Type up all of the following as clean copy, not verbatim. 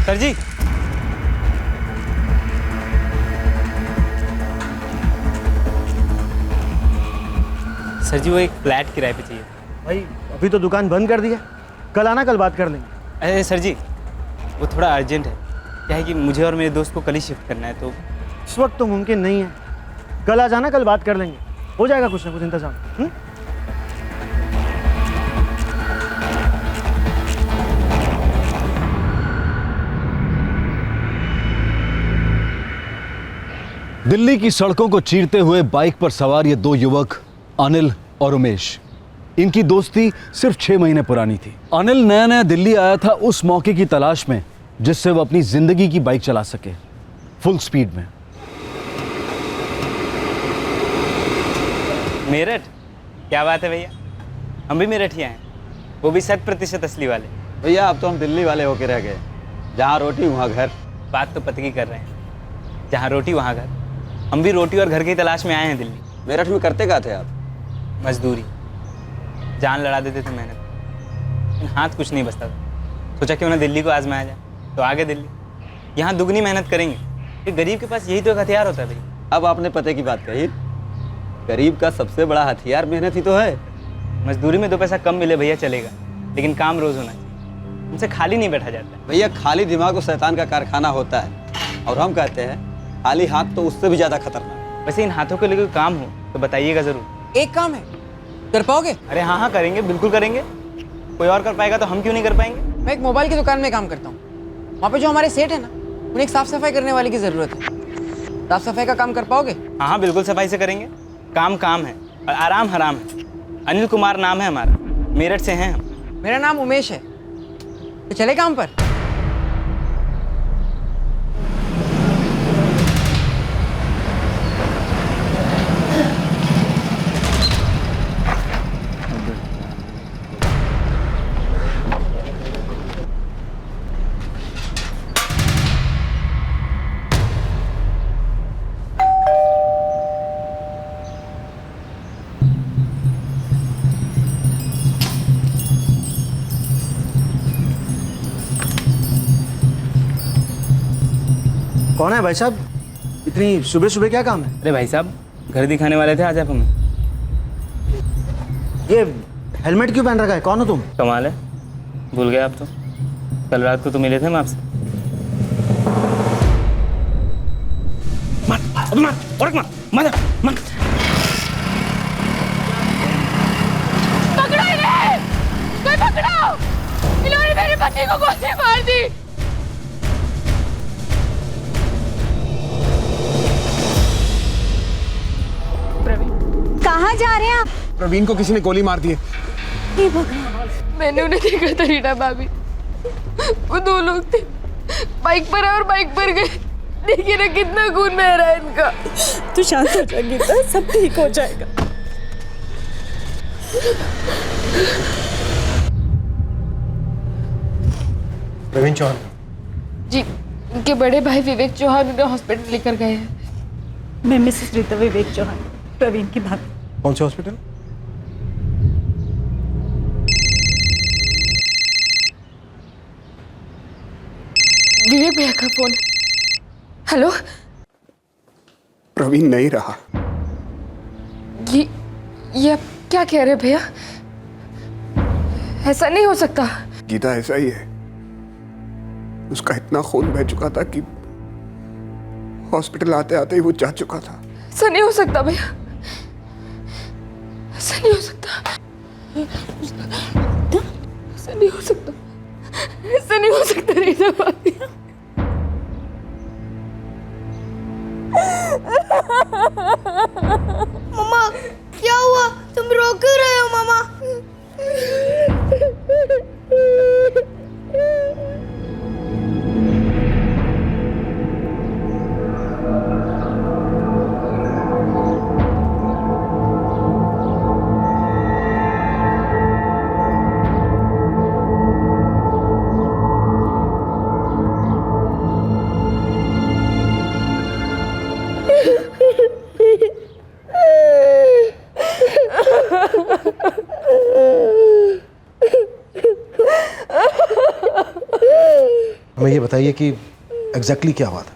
Sir जी, sir जी वो एक flat किराए पे चाहिए। भाई अभी तो दुकान बंद कर दी है, कल आना, कल बात कर लेंगे। अरे सर जी वो थोड़ा अर्जेंट है, क्या है कि मुझे और मेरे दोस्त को कल ही शिफ्ट करना है तो। इस वक्त तो मुमकिन नहीं है, कल आ जाना, कल बात कर लेंगे, हो जाएगा कुछ ना कुछ इंतजाम। दिल्ली की सड़कों को चीरते हुए बाइक पर सवार ये दो युवक अनिल और उमेश, इनकी दोस्ती सिर्फ 6 महीने पुरानी थी। अनिल नया नया दिल्ली आया था उस मौके की तलाश में जिससे वो अपनी जिंदगी की बाइक चला सके फुल स्पीड में। मेरठ? क्या बात है भैया, हम भी मेरठिया हैं, वो भी 100% असली वाले। भैया अब तो हम दिल्ली वाले होके रह गए, जहाँ रोटी वहाँ घर। बात तो पते की कर रहे हैं, जहाँ रोटी वहाँ घर। हम भी रोटी और घर की तलाश में आए हैं दिल्ली। मेरठ में करते क्या थे आप? मजदूरी, जान लड़ा देते थे मेहनत, लेकिन हाथ कुछ नहीं बचता था। सोचा क्यों ना दिल्ली को आजमाया जाए, तो आगे दिल्ली। यहाँ दुगनी मेहनत करेंगे, कि गरीब के पास यही तो एक हथियार होता है भाई। अब आपने पते की बात कही, गरीब का सबसे बड़ा हथियार मेहनत ही तो है। मजदूरी में 2 पैसा कम मिले भैया चलेगा, लेकिन काम रोज होना चाहिए, उनसे खाली नहीं बैठा जाता। भैया खाली दिमाग तो शैतान का कारखाना होता है, और हम कहते हैं खाली हाथ तो उससे भी ज्यादा खतरनाक। वैसे इन हाथों को लेकर काम हो तो बताइएगा जरूर। एक काम है, कर पाओगे? अरे हाँ हाँ करेंगे, बिल्कुल करेंगे। कोई और कर पाएगा तो हम क्यों नहीं कर पाएंगे। मैं एक मोबाइल की दुकान में काम करता हूँ, वहाँ पे जो हमारे सेठ है ना, उन्हें एक साफ सफाई करने वाले की ज़रूरत है। साफ सफाई का काम कर पाओगे? हाँ हाँ बिल्कुल सफाई से करेंगे। काम काम है और आराम हराम है। अनिल कुमार नाम है हमारा, मेरठ से हैं हम। मेरा नाम उमेश है, तो चले काम पर? कौन है भाई साहब, इतनी सुबह सुबह क्या काम है? अरे भाई साहब घर दिखाने वाले थे आज आप हमें। ये हेलमेट क्यों पहन रखा है, कौन हो तुम? कमाल है, भूल गए आप तो। कल रात को तो मिले थे हम आपसे। मार अबे मार, और मार मार मार। पकड़ो इन्हें, कोई पकड़ो, इन्होंने मेरे पति को गोली मार दी। कहाँ जा रहे हैं आप? प्रवीण को किसी ने गोली मार दी है। हे भगवान, मैंने उन्हें देखा था रीना भाभी, वो 2 लोग थे, बाइक पर आए और बाइक पर गए। देखिए ना कितना खून बह रहा है इनका। तू शांत हो जा गीता, सब ठीक हो जाएगा। प्रवीण चौहान जी, इनके बड़े भाई विवेक चौहान उन्हें हॉस्पिटल लेकर गए हैं। मैं मिसेस रीता विवेक चौहान, प्रवीण की भाभी। कौन से हॉस्पिटल? विवेक भैया का फोन। हेलो। प्रवीण नहीं रहा। ये आप क्या कह रहे हैं भैया? ऐसा नहीं हो सकता। गीता ऐसा ही है, उसका इतना खून बह चुका था कि हॉस्पिटल आते आते ही वो जा चुका था। ऐसा नहीं हो सकता भैया, ऐसा नहीं हो सकता, ऐसा नहीं हो सकता, ऐसा नहीं हो सकता रीना भाभी। मम्मा क्या हुआ, तुम रो क्यों रहे हो मामा? हमें ये बताइए कि एग्जैक्टली क्या हुआ था।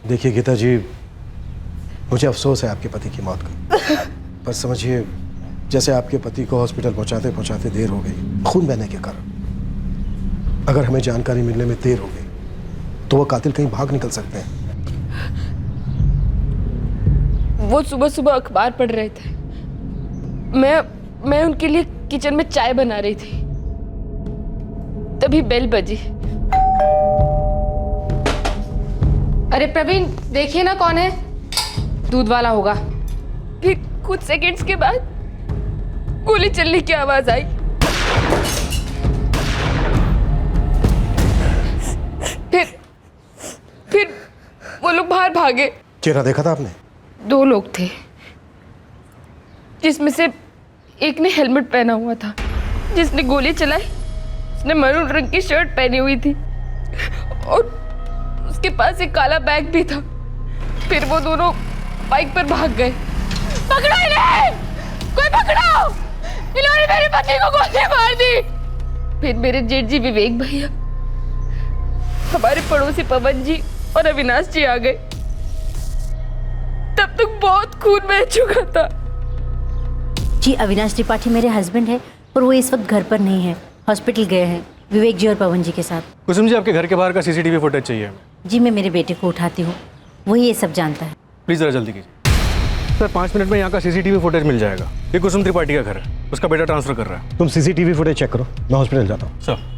देखिए गीता जी, मुझे अफसोस है आपके पति की मौत का, पर समझिए जैसे आपके पति को हॉस्पिटल पहुंचाते पहुंचाते देर हो गई खून बहने के कारण, अगर हमें जानकारी मिलने में देर हो गई तो वो कातिल कहीं भाग निकल सकते हैं। वो सुबह सुबह अखबार पढ़ रहे थे, मैं उनके लिए किचन में चाय बना रही थी, तभी बेल बजी। अरे प्रवीण, देखिए ना कौन है। दूध वाला होगा। फिर कुछ सेकंड्स के बाद गोली चलने की आवाज आई। फिर वो लोग बाहर भागे। चेहरा देखा था आपने? 2 लोग थे, जिसमें से एक ने हेलमेट पहना हुआ था। जिसने गोली चलाई उसने मरून रंग की शर्ट पहनी हुई थी और उसके पास एक काला बैग भी था। फिर वो दोनों बाइक पर भाग गए। पकड़ो इन्हें! कोई पकड़ो! इन्होंने मेरे पति को गोली मार दी। फिर मेरे जेठ जी विवेक भैया, हमारे पड़ोसी पवन जी और अविनाश जी आ गए। तब तक बहुत खून बह चुका था। जी, अविनाश त्रिपाठी मेरे हस्बैंड है और वो इस वक्त घर पर नहीं है, हॉस्पिटल गए हैं विवेक जी और पवन जी के साथ। कुसुम जी, आपके घर के बाहर का सीसीटीवी फुटेज चाहिए। जी, मैं मेरे बेटे को उठाती हूँ, वही ये सब जानता है। प्लीज़ ज़रा जल्दी कीजिए सर। 5 मिनट में यहाँ का सीसीटीवी फुटेज मिल जाएगा। ये कुसुम त्रिपाठी का घर है, उसका बेटा ट्रांसफर कर रहा है। तुम सीसीटीवी फुटेज चेक करो, मैं हॉस्पिटल जाता हूँ। सर।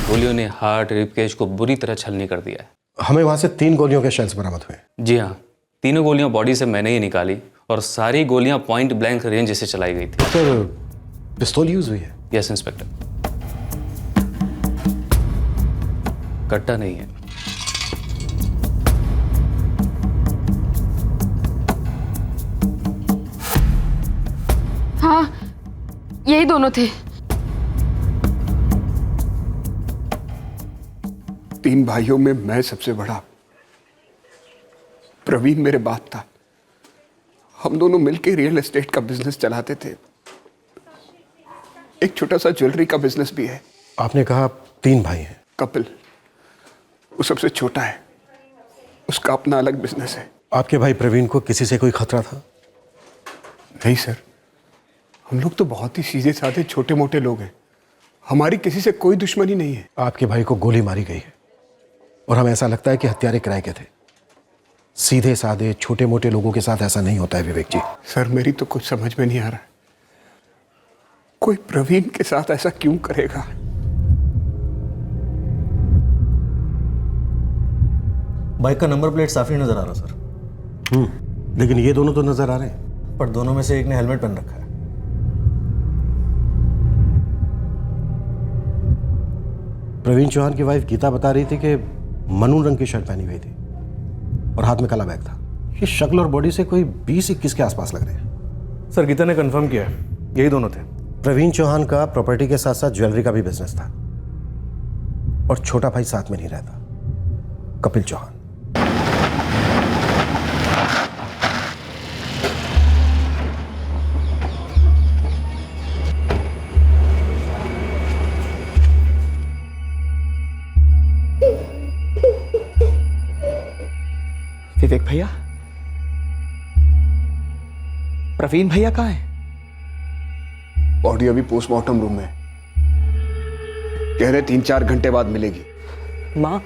गोलियों ने हार्ट रिबकेज को बुरी तरह छलनी कर दिया है। हमें वहाँ से 3 गोलियों के शेल्स बरामद हुए। जी हाँ, तीनों गोलियां बॉडी से मैंने ही निकाली और सारी गोलियां पॉइंट ब्लैंक रेंज से चलाई गई थी। सर, पिस्तौल यूज हुई है? Yes inspector. कट्टा नहीं है। हाँ, यही दोनों थे। 3 भाइयों में मैं सबसे बड़ा। प्रवीण मेरे बाप था। हम दोनों मिलकर रियल एस्टेट का बिजनेस चलाते थे। एक छोटा सा ज्वेलरी का बिजनेस भी है। आपने कहा 3 भाई हैं। कपिल, वो सबसे छोटा है, उसका अपना अलग बिजनेस है। आपके भाई प्रवीण को किसी से कोई खतरा था? नहीं सर, हम लोग तो बहुत ही सीधे साधे छोटे मोटे लोग हैं। हमारी किसी से कोई दुश्मनी नहीं है। आपके भाई को गोली मारी गई है और हमें ऐसा लगता है कि हत्यारे किराए के थे। सीधे साधे छोटे मोटे लोगों के साथ ऐसा नहीं होता है विवेक जी। सर, मेरी तो कुछ समझ में नहीं आ रहा है, कोई प्रवीण के साथ ऐसा क्यों करेगा? बाइक का नंबर प्लेट साफ नहीं नजर आ रहा सर। लेकिन ये दोनों तो नजर आ रहे हैं। पर दोनों में से एक ने हेलमेट पहन रखा है। प्रवीण चौहान की वाइफ गीता बता रही थी कि मरून रंग की शर्ट पहनी हुई थी और हाथ में काला बैग था। ये शक्ल और बॉडी से कोई 20-21 के आसपास लग रहे हैं। सर, गीता ने कंफर्म किया है, यही दोनों थे। प्रवीण चौहान का प्रॉपर्टी के साथ साथ ज्वेलरी का भी बिजनेस था और छोटा भाई साथ में नहीं रहता, कपिल चौहान। विवेक भैया, प्रवीण भैया कहाँ है? बॉडी अभी पोस्टमार्टम रूम में, कह रहे 3-4 घंटे बाद मिलेगी। माँ,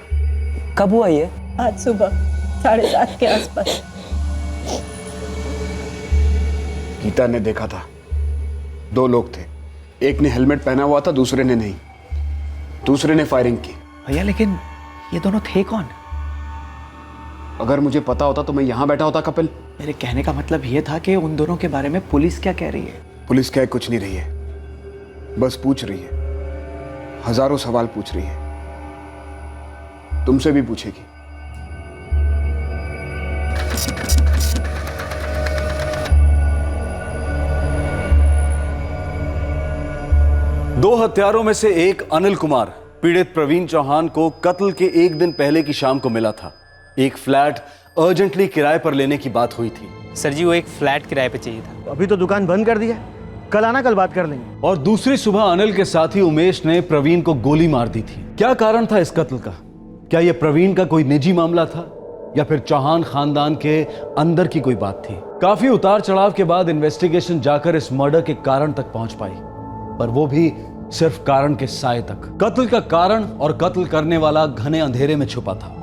कब हुआ ये? आज सुबह 7:30 के आसपास। गीता ने देखा था, 2 लोग थे, एक ने हेलमेट पहना हुआ था, दूसरे ने नहीं। दूसरे ने फायरिंग की। भैया, लेकिन ये दोनों थे कौन? अगर मुझे पता होता तो मैं यहां बैठा होता कपिल। मेरे कहने का मतलब ये था कि उन दोनों के बारे में पुलिस क्या कह रही है? पुलिस कह कुछ नहीं रही है, बस पूछ रही है, हजारों सवाल पूछ रही है। तुमसे भी पूछेगी। दो हत्यारों में से एक अनिल कुमार पीड़ित प्रवीण चौहान को कत्ल के 1 दिन पहले की शाम को मिला था। एक फ्लैट अर्जेंटली किराए पर लेने की बात हुई थी। सर जी, वो एक फ्लैट किराए पे चाहिए था। अभी तो दुकान बंद कर दिया, कल आना, कल बात कर लेंगे। और दूसरी सुबह अनिल के साथी उमेश ने प्रवीण को गोली मार दी थी। क्या कारण था इस कत्ल का? क्या यह प्रवीण का कोई निजी मामला था या फिर चौहान खानदान के अंदर की कोई बात थी? काफी उतार चढ़ाव के बाद इन्वेस्टिगेशन जाकर इस मर्डर के कारण तक पहुंच पाई, पर वो भी सिर्फ कारण के साए तक। कत्ल का कारण और कत्ल करने वाला घने अंधेरे में छुपा था।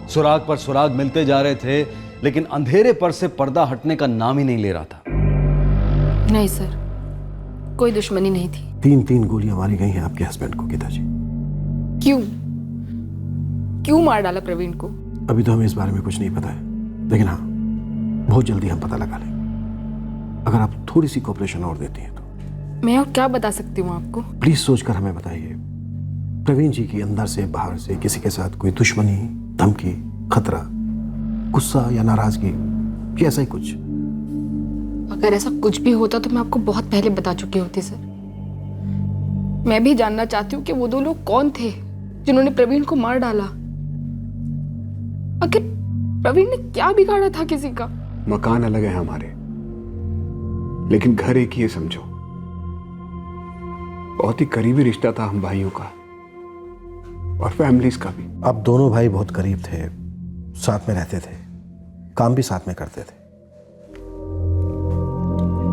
सुराग पर सुराग मिलते जा रहे थे, लेकिन अंधेरे पर से पर्दा हटने का नाम ही नहीं ले रहा था। नहीं सर, कोई दुश्मनी नहीं थी। 3 गोलियां मारी गई हैं आपके हस्बैंड को गीता जी। क्यों क्यों मार डाला प्रवीण को? अभी तो हमें इस बारे में कुछ नहीं पता है, लेकिन हाँ, बहुत जल्दी हम पता लगा लेंगे। अगर आप थोड़ी सी कोऑपरेशन और देती हैं तो। मैं और क्या बता सकती हूँ आपको? प्लीज सोचकर हमें बताइए, प्रवीण जी की अंदर से बाहर से किसी के साथ कोई दुश्मनी, धमकी, खतरा, गुस्सा या नाराजगी या ऐसा ही कुछ? अगर ऐसा कुछ भी होता तो मैं आपको बहुत पहले बता चुकी होती सर। मैं भी जानना चाहती हूँ कि वो 2 लोग कौन थे जिन्होंने प्रवीण को मार डाला। आखिर प्रवीण ने क्या बिगाड़ा था किसी का? मकान अलग है हमारे, लेकिन घर एक ही है समझो। बहुत ही करीबी रिश्ता था हम भाइयों का और फैमिलीज का भी। आप दोनों भाई बहुत करीब थे, साथ में रहते थे, काम भी साथ में करते थे,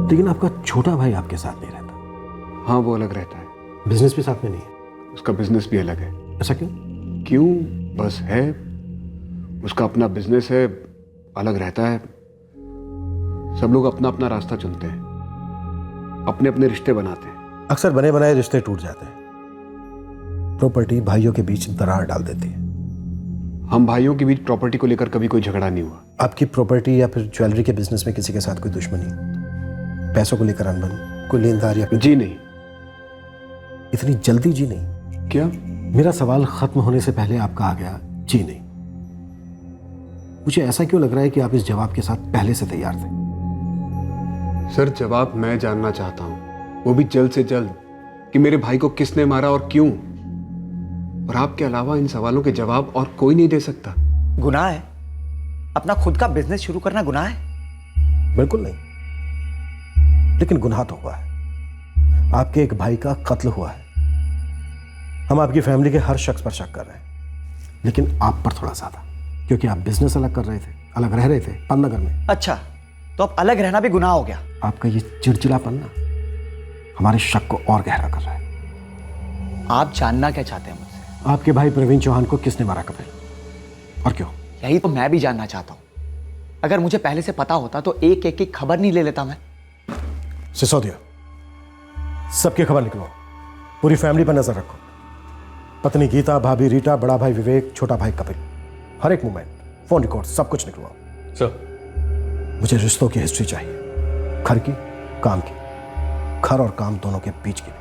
लेकिन आपका छोटा भाई आपके साथ नहीं रहता। हाँ, वो अलग रहता है। बिजनेस भी साथ में नहीं है? उसका बिजनेस भी अलग है। ऐसा क्यों? क्यों? बस है, उसका अपना बिजनेस है, अलग रहता है। सब लोग अपना अपना रास्ता चुनते हैं, अपने अपने रिश्ते बनाते हैं। अक्सर बने बनाए रिश्ते टूट जाते हैं। प्रॉपर्टी भाइयों के बीच दरार डाल देती है। हम भाइयों के बीच प्रॉपर्टी को लेकर कभी कोई झगड़ा नहीं हुआ। आपकी प्रॉपर्टी या फिर ज्वेलरी के बिजनेस में किसी के साथ कोई दुश्मनी, पैसों को लेकर अनबन, कोई लेनदार या जी नहीं। इतनी जल्दी जी नहीं? क्या? मेरा सवाल खत्म होने से पहले आपका आ गया जी नहीं। मुझे ऐसा क्यों लग रहा है कि आप इस जवाब के साथ पहले से तैयार थे? सर, जवाब मैं जानना चाहता हूं, वो भी जल्द से जल्द, कि मेरे भाई को किसने मारा और क्यों। और आपके अलावा इन सवालों के जवाब और कोई नहीं दे सकता। गुनाह है? अपना खुद का बिजनेस शुरू करना गुनाह है? बिल्कुल नहीं, लेकिन गुनाह तो हुआ है। आपके एक भाई का कत्ल हुआ है। हम आपकी फैमिली के हर शख्स पर शक कर रहे हैं, लेकिन आप पर थोड़ा ज्यादा, क्योंकि आप बिजनेस अलग कर रहे थे, अलग रह रहे थे पन्नगर में। अच्छा, तो अब अलग रहना भी गुनाह हो गया? आपका ये चिड़चिड़ापन ना हमारे शक को और गहरा कर रहा है। आप जानना क्या चाहते हैं मुझसे? आपके भाई प्रवीण चौहान को किसने मारा कपिल, और क्यों? यही तो मैं भी जानना चाहता हूं। अगर मुझे पहले से पता होता तो एक एक की खबर नहीं ले लेता मैं। सिसोदिया, सबकी खबर निकलो, पूरी फैमिली पर नजर रखो। पत्नी गीता, भाभी रीटा, बड़ा भाई विवेक, छोटा भाई कपिल, हर एक मूवमेंट, फोन रिकॉर्ड, सब कुछ निकलवाओ। सर, मुझे रिश्तों की हिस्ट्री चाहिए, घर की, काम की, घर और काम दोनों के बीच की।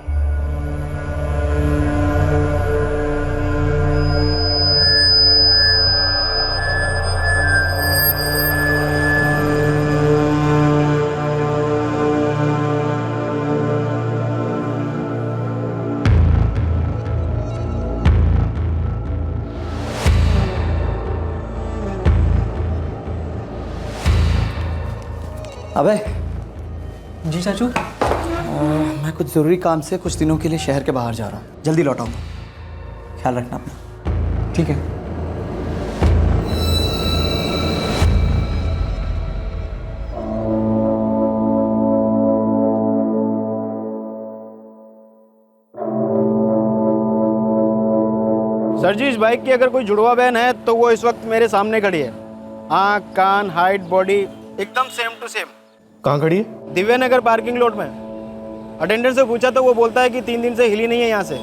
अबे जी चाचू, मैं कुछ ज़रूरी काम से कुछ दिनों के लिए शहर के बाहर जा रहा हूँ, जल्दी लौट आऊँगा। ख्याल रखना अपना। ठीक है। सर जी, इस बाइक की अगर कोई जुड़वा बहन है तो वो इस वक्त मेरे सामने खड़ी है। आँख, कान, हाइट, बॉडी एकदम सेम टू सेम। कहाँ खड़ी है? दिव्या नगर पार्किंग लॉट में। अटेंडेंट से पूछा तो वो बोलता है कि 3 दिन से हिली नहीं है यहाँ से।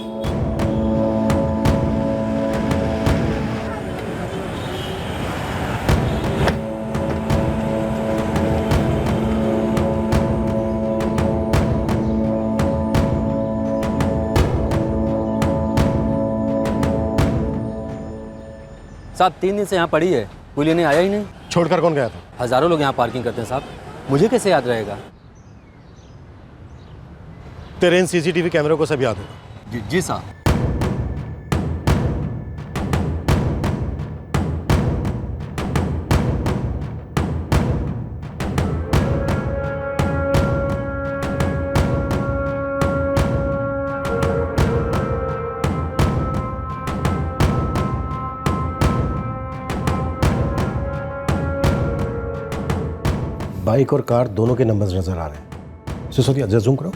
साहब 3 दिन से यहाँ पड़ी है, कोई लेने आया ही नहीं। छोड़कर कौन गया था? हज़ारों लोग यहाँ पार्किंग करते हैं साहब, मुझे कैसे याद रहेगा? तेरे इन सीसीटीवी कैमरे को सब याद होगा। जी साहब। बाइक और कार दोनों के नंबर्स नजर आ रहे हैं। सिसोदिया जरा जूम करो।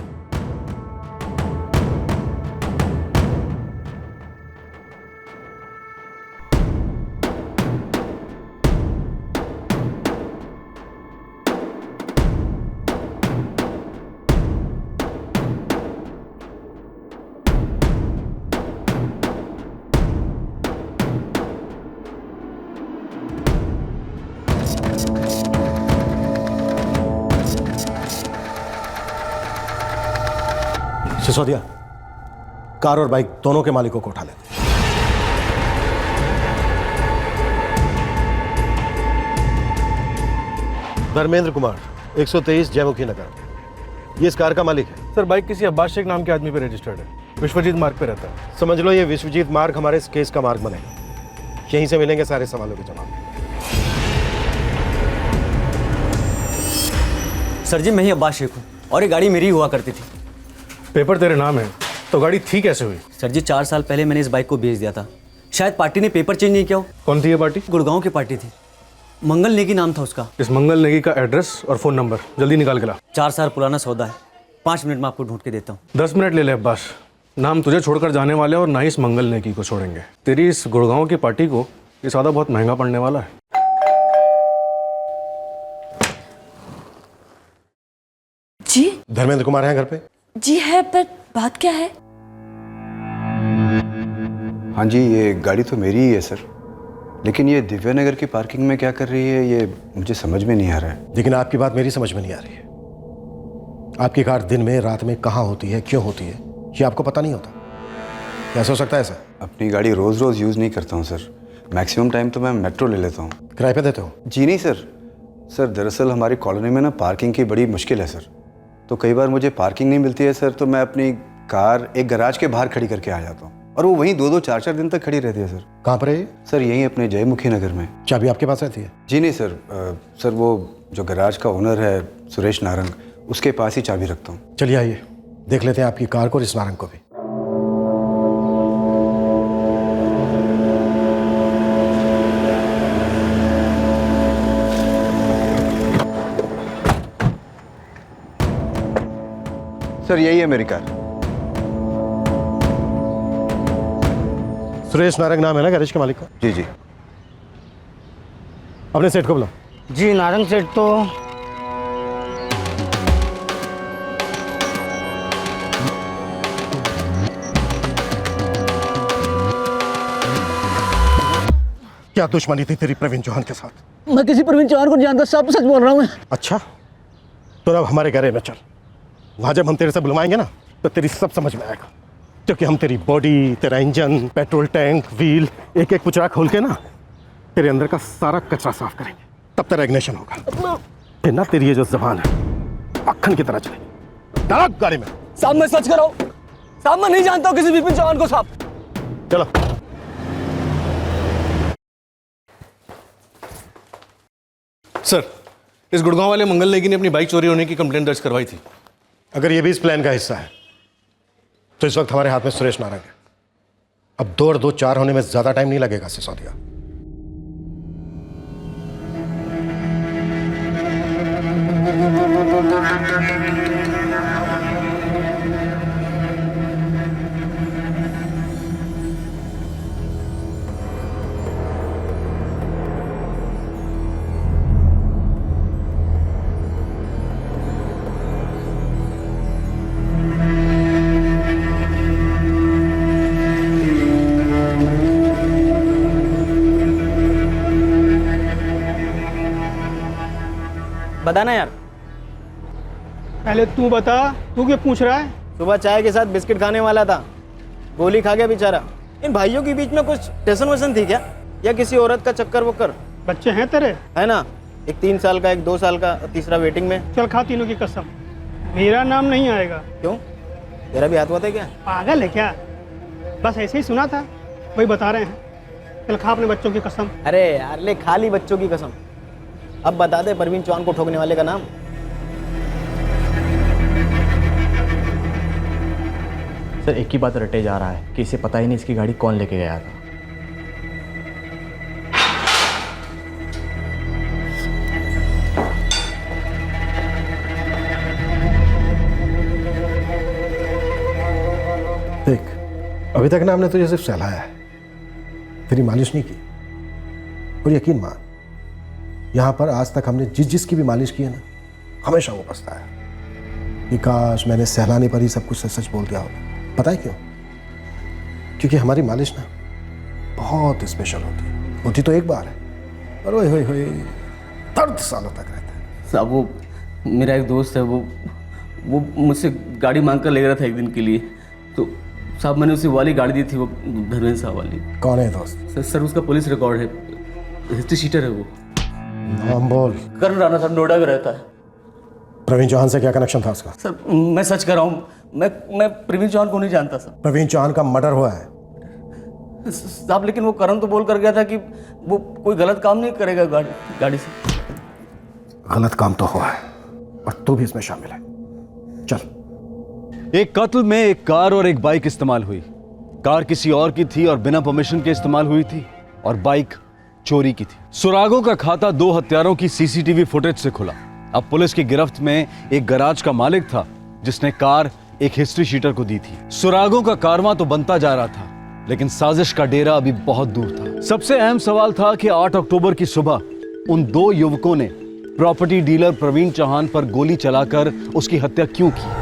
सिसोदिया, कार और बाइक दोनों के मालिकों को उठा लेते। धर्मेंद्र कुमार, 123 जयमुखी नगर, ये इस कार का मालिक है। सर बाइक किसी अब्बास शेख नाम के आदमी पे रजिस्टर्ड है, विश्वजीत मार्ग पे रहता है। समझ लो ये विश्वजीत मार्ग हमारे इस केस का मार्ग बनेगा। यहीं से मिलेंगे सारे सवालों के जवाब। सर जी मैं ही अब्बास शेख हूँ और ये गाड़ी मेरी हुआ करती थी। पेपर तेरे नाम है तो गाड़ी थी कैसे हुई? सर जी 4 साल पहले मैंने इस बाइक को बेच दिया था। शायद पार्टी ने पेपर चेंज नहीं किया हो। कौन थी ये पार्टी? गुड़गांव की पार्टी थी, मंगल नेगी नाम था उसका। इस मंगल नेगी का एड्रेस और फोन नंबर जल्दी निकाल के ला। 4 साल पुराना सौदा है, 5 मिनट में आपको ढूंढ के देता हूँ। 10 मिनट ले ले अब्बास, नाम तुझे छोड़कर जाने वाले और ना ही इस मंगल नेगी को छोड़ेंगे। तेरी इस गुड़गांव की पार्टी को ये सौदा बहुत महंगा पड़ने वाला है। जी धर्मेंद्र कुमार है घर पे? जी है, पर बात क्या है? हाँ जी, ये गाड़ी तो मेरी ही है सर, लेकिन ये दिव्या नगर की पार्किंग में क्या कर रही है ये मुझे समझ में नहीं आ रहा है। लेकिन आपकी बात मेरी समझ में नहीं आ रही है। आपकी कार दिन में रात में कहाँ होती है, क्यों होती है, ये आपको पता नहीं होता। कैसे हो सकता है सर? अपनी गाड़ी रोज़ रोज़ यूज़ नहीं करता हूँ सर, मैक्सिमम टाइम तो मैं मेट्रो ले लेता हूँ। किराए पे देते हो? जी नहीं सर, दरअसल हमारी कॉलोनी में ना पार्किंग की बड़ी मुश्किल है सर, तो कई बार मुझे पार्किंग नहीं मिलती है सर, तो मैं अपनी कार एक गैराज के बाहर खड़ी करके आ जाता हूँ और वो वहीं 2-2 4-4 दिन तक खड़ी रहती है सर। कहाँ पर है? सर यहीं अपने जयमुखी नगर में। चाबी आपके पास रहती है? जी नहीं सर, सर वो जो गैराज का ओनर है सुरेश नारंग, उसके पास ही चाबी रखता हूँ। चलिए आइए देख लेते हैं आपकी कार को और इस नारंग को भी। सर यही है मेरी कार। सुरेश नारंग नाम है ना गैरेज के मालिक का? जी जी। अपने सेठ को बुलाओ। जी नारंग सेठ तो क्या दुश्मनी थी तेरी प्रवीण चौहान के साथ? मैं किसी प्रवीण चौहान को नहीं जानता, सब सच बोल रहा हूँ मैं। अच्छा तो अब हमारे गैरेज में चल, वहां जब हम तेरे से बुलवाएंगे ना तो तेरी सब समझ में आएगा, क्योंकि हम तेरी बॉडी, तेरा इंजन, पेट्रोल टैंक, व्हील, एक एक पुचरा खोल के ना तेरे अंदर का सारा कचरा साफ करेंगे, तब तेरा इग्निशन होगा। फिर ना तेरी ये जो जबान है मक्खन की तरह चलेगी। डाल गाड़ी में। साहब मैं सच कर रहा हूँ, साहब मैं नहीं जानता हूँ किसी विपिन चौहान को। साहब चलो। सर इस गुड़गांव वाले मंगल नेगी ने अपनी बाइक चोरी होने की कंप्लेंट दर्ज करवाई थी। अगर ये भी इस प्लान का हिस्सा है तो इस वक्त हमारे हाथ में सुरेश नारंग है। अब 2 और 2 4 होने में ज्यादा टाइम नहीं लगेगा सिसोदिया। बताना यार। पहले तू बता, तू क्यों पूछ रहा है? सुबह चाय के साथ बिस्किट खाने वाला था, गोली खा गया बेचारा। इन भाइयों के बीच में कुछ टेंशन वेशन थी क्या, या किसी औरत का चक्कर वक्कर? बच्चे हैं तेरे? है ना, एक 3 साल का, एक 2 साल का, तीसरा वेटिंग में। चल खा तीनों की कसम, मेरा नाम नहीं आएगा। क्यों, तेरा भी हाथ हुआ था क्या? पागल है क्या? बस ऐसे ही सुना था, वही बता रहे हैं। चल खा अपने बच्चों की कसम। अरे यार ले, खा ली बच्चों की कसम। अब बता दे प्रवीण चौहान को ठोकने वाले का नाम। सर एक ही बात रटे जा रहा है कि इसे पता ही नहीं इसकी गाड़ी कौन लेके गया था। देख, अभी तक ना हमने तुझे सिर्फ सहलाया है, तेरी मालिश नहीं की। और यकीन मान, यहां पर आज तक हमने जिसकी भी मालिश की है ना, हमेशा वो पछता है कि काश मैंने सहलाने पर ही सब कुछ सच बोल दिया होता। पता है क्यों? क्योंकि हमारी मालिश ना बहुत स्पेशल होती है। होती तो एक बार है, पर ओए होए होए दर्द सालों तक रहता है। साहब वो मेरा एक दोस्त है, वो मुझसे गाड़ी मांग कर ले रहा था एक दिन के लिए, तो साहब मैंने उसे वाली गाड़ी दी थी, वो धर्मेंद्र साहब वाली। कौन है दोस्त? सर उसका पुलिस रिकॉर्ड है, हिस्ट्री शीटर है वो। नाम बोल। करण राणा साहब, नोएडा में रहता है। प्रवीण चौहान से क्या कनेक्शन था उसका? सर मैं सच कर रहा हूँ, मैं प्रवीण चौहान को नहीं जानता सर। प्रवीण चौहान का मर्डर हुआ है साहब, लेकिन वो करण तो बोल कर गया था कि वो कोई गलत काम नहीं करेगा गाड़ी से। गलत काम तो हुआ है और तू भी इसमें शामिल है। चल। एक कत्ल में एक कार और एक बाइक इस्तेमाल हुई। कार किसी और की थी और बिना परमिशन के इस्तेमाल हुई थी, और बाइक चोरी की थी। सुरागों का खाता दो हत्यारों की सीसीटीवी फुटेज से खुला। अब पुलिस की गिरफ्त में एक गैराज का मालिक था जिसने कार एक हिस्ट्री शीटर को दी थी। सुरागों का कारवां तो बनता जा रहा था, लेकिन साजिश का डेरा अभी बहुत दूर था। सबसे अहम सवाल था कि 8 अक्टूबर की सुबह उन दो युवकों ने प्रॉपर्टी डीलर प्रवीण चौहान पर गोली चलाकर उसकी हत्या क्यों की।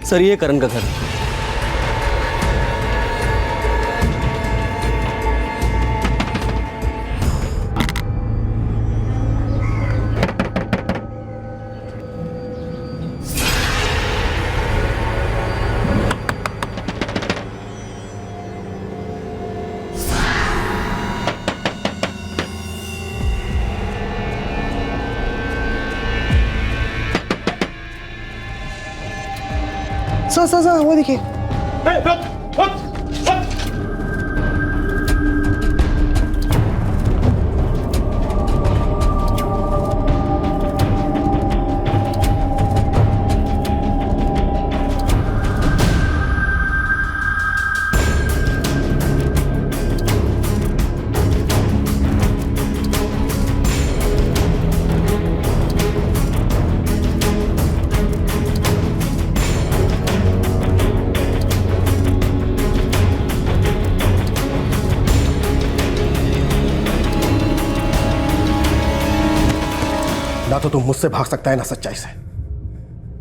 सर ये करण का घर है। सर वो देखिए। ना तो तुम मुझसे भाग सकता है ना सच्चाई से।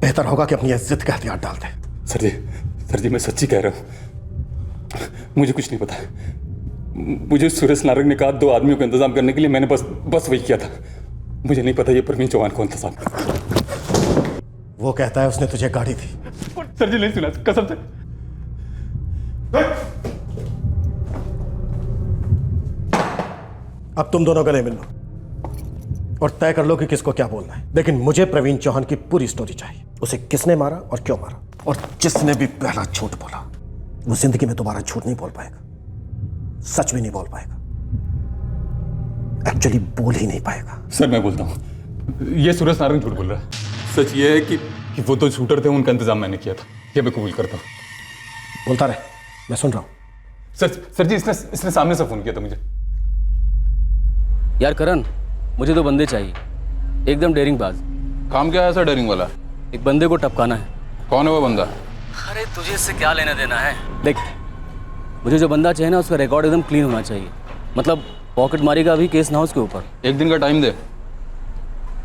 बेहतर होगा कि अपनी इज्जत का हथियार डाल दे। सर जी मैं सच्ची कह रहा हूँ, मुझे कुछ नहीं पता। मुझे सुरेश नारंग ने कहा 2 आदमियों का इंतजाम करने के लिए, मैंने बस वही किया था। मुझे नहीं पता ये प्रवीण चौहान कौन था साहब। वो कहता है उसने तुझे गाड़ी दी। सर जी नहीं सुना, कसम से। अब तुम दोनों गले मिल लो और तय कर लो कि किसको क्या बोलना है। लेकिन मुझे प्रवीण चौहान की पूरी स्टोरी चाहिए। उसे किसने मारा और क्यों मारा, और जिसने भी पहला झूठ बोला वो जिंदगी में दोबारा झूठ नहीं बोल पाएगा, सच भी नहीं बोल पाएगा, एक्चुअली बोल ही नहीं पाएगा। सर मैं बोलता हूँ, ये सुरेश नारंग झूठ बोल रहा है। सच ये है कि वो 2 शूटर थे, उनका इंतजाम मैंने किया था। ये मैं कबूल करता हूँ। बोलता रहे, मैं सुन रहा हूँ। सर जी इसने सामने से फोन किया था मुझे। यार करण, मुझे 2 बंदे चाहिए, एकदम डेयरिंग बाज। काम क्या है ऐसा डेयरिंग वाला? एक बंदे को टपकाना है। कौन है वो बंदा? अरे तुझे इससे क्या लेना देना है? देख, मुझे जो बंदा चाहिए ना उसका रिकॉर्ड एकदम क्लीन होना चाहिए। मतलब पॉकेट मारी का भी केस ना हो उसके ऊपर। 1 दिन का टाइम दे,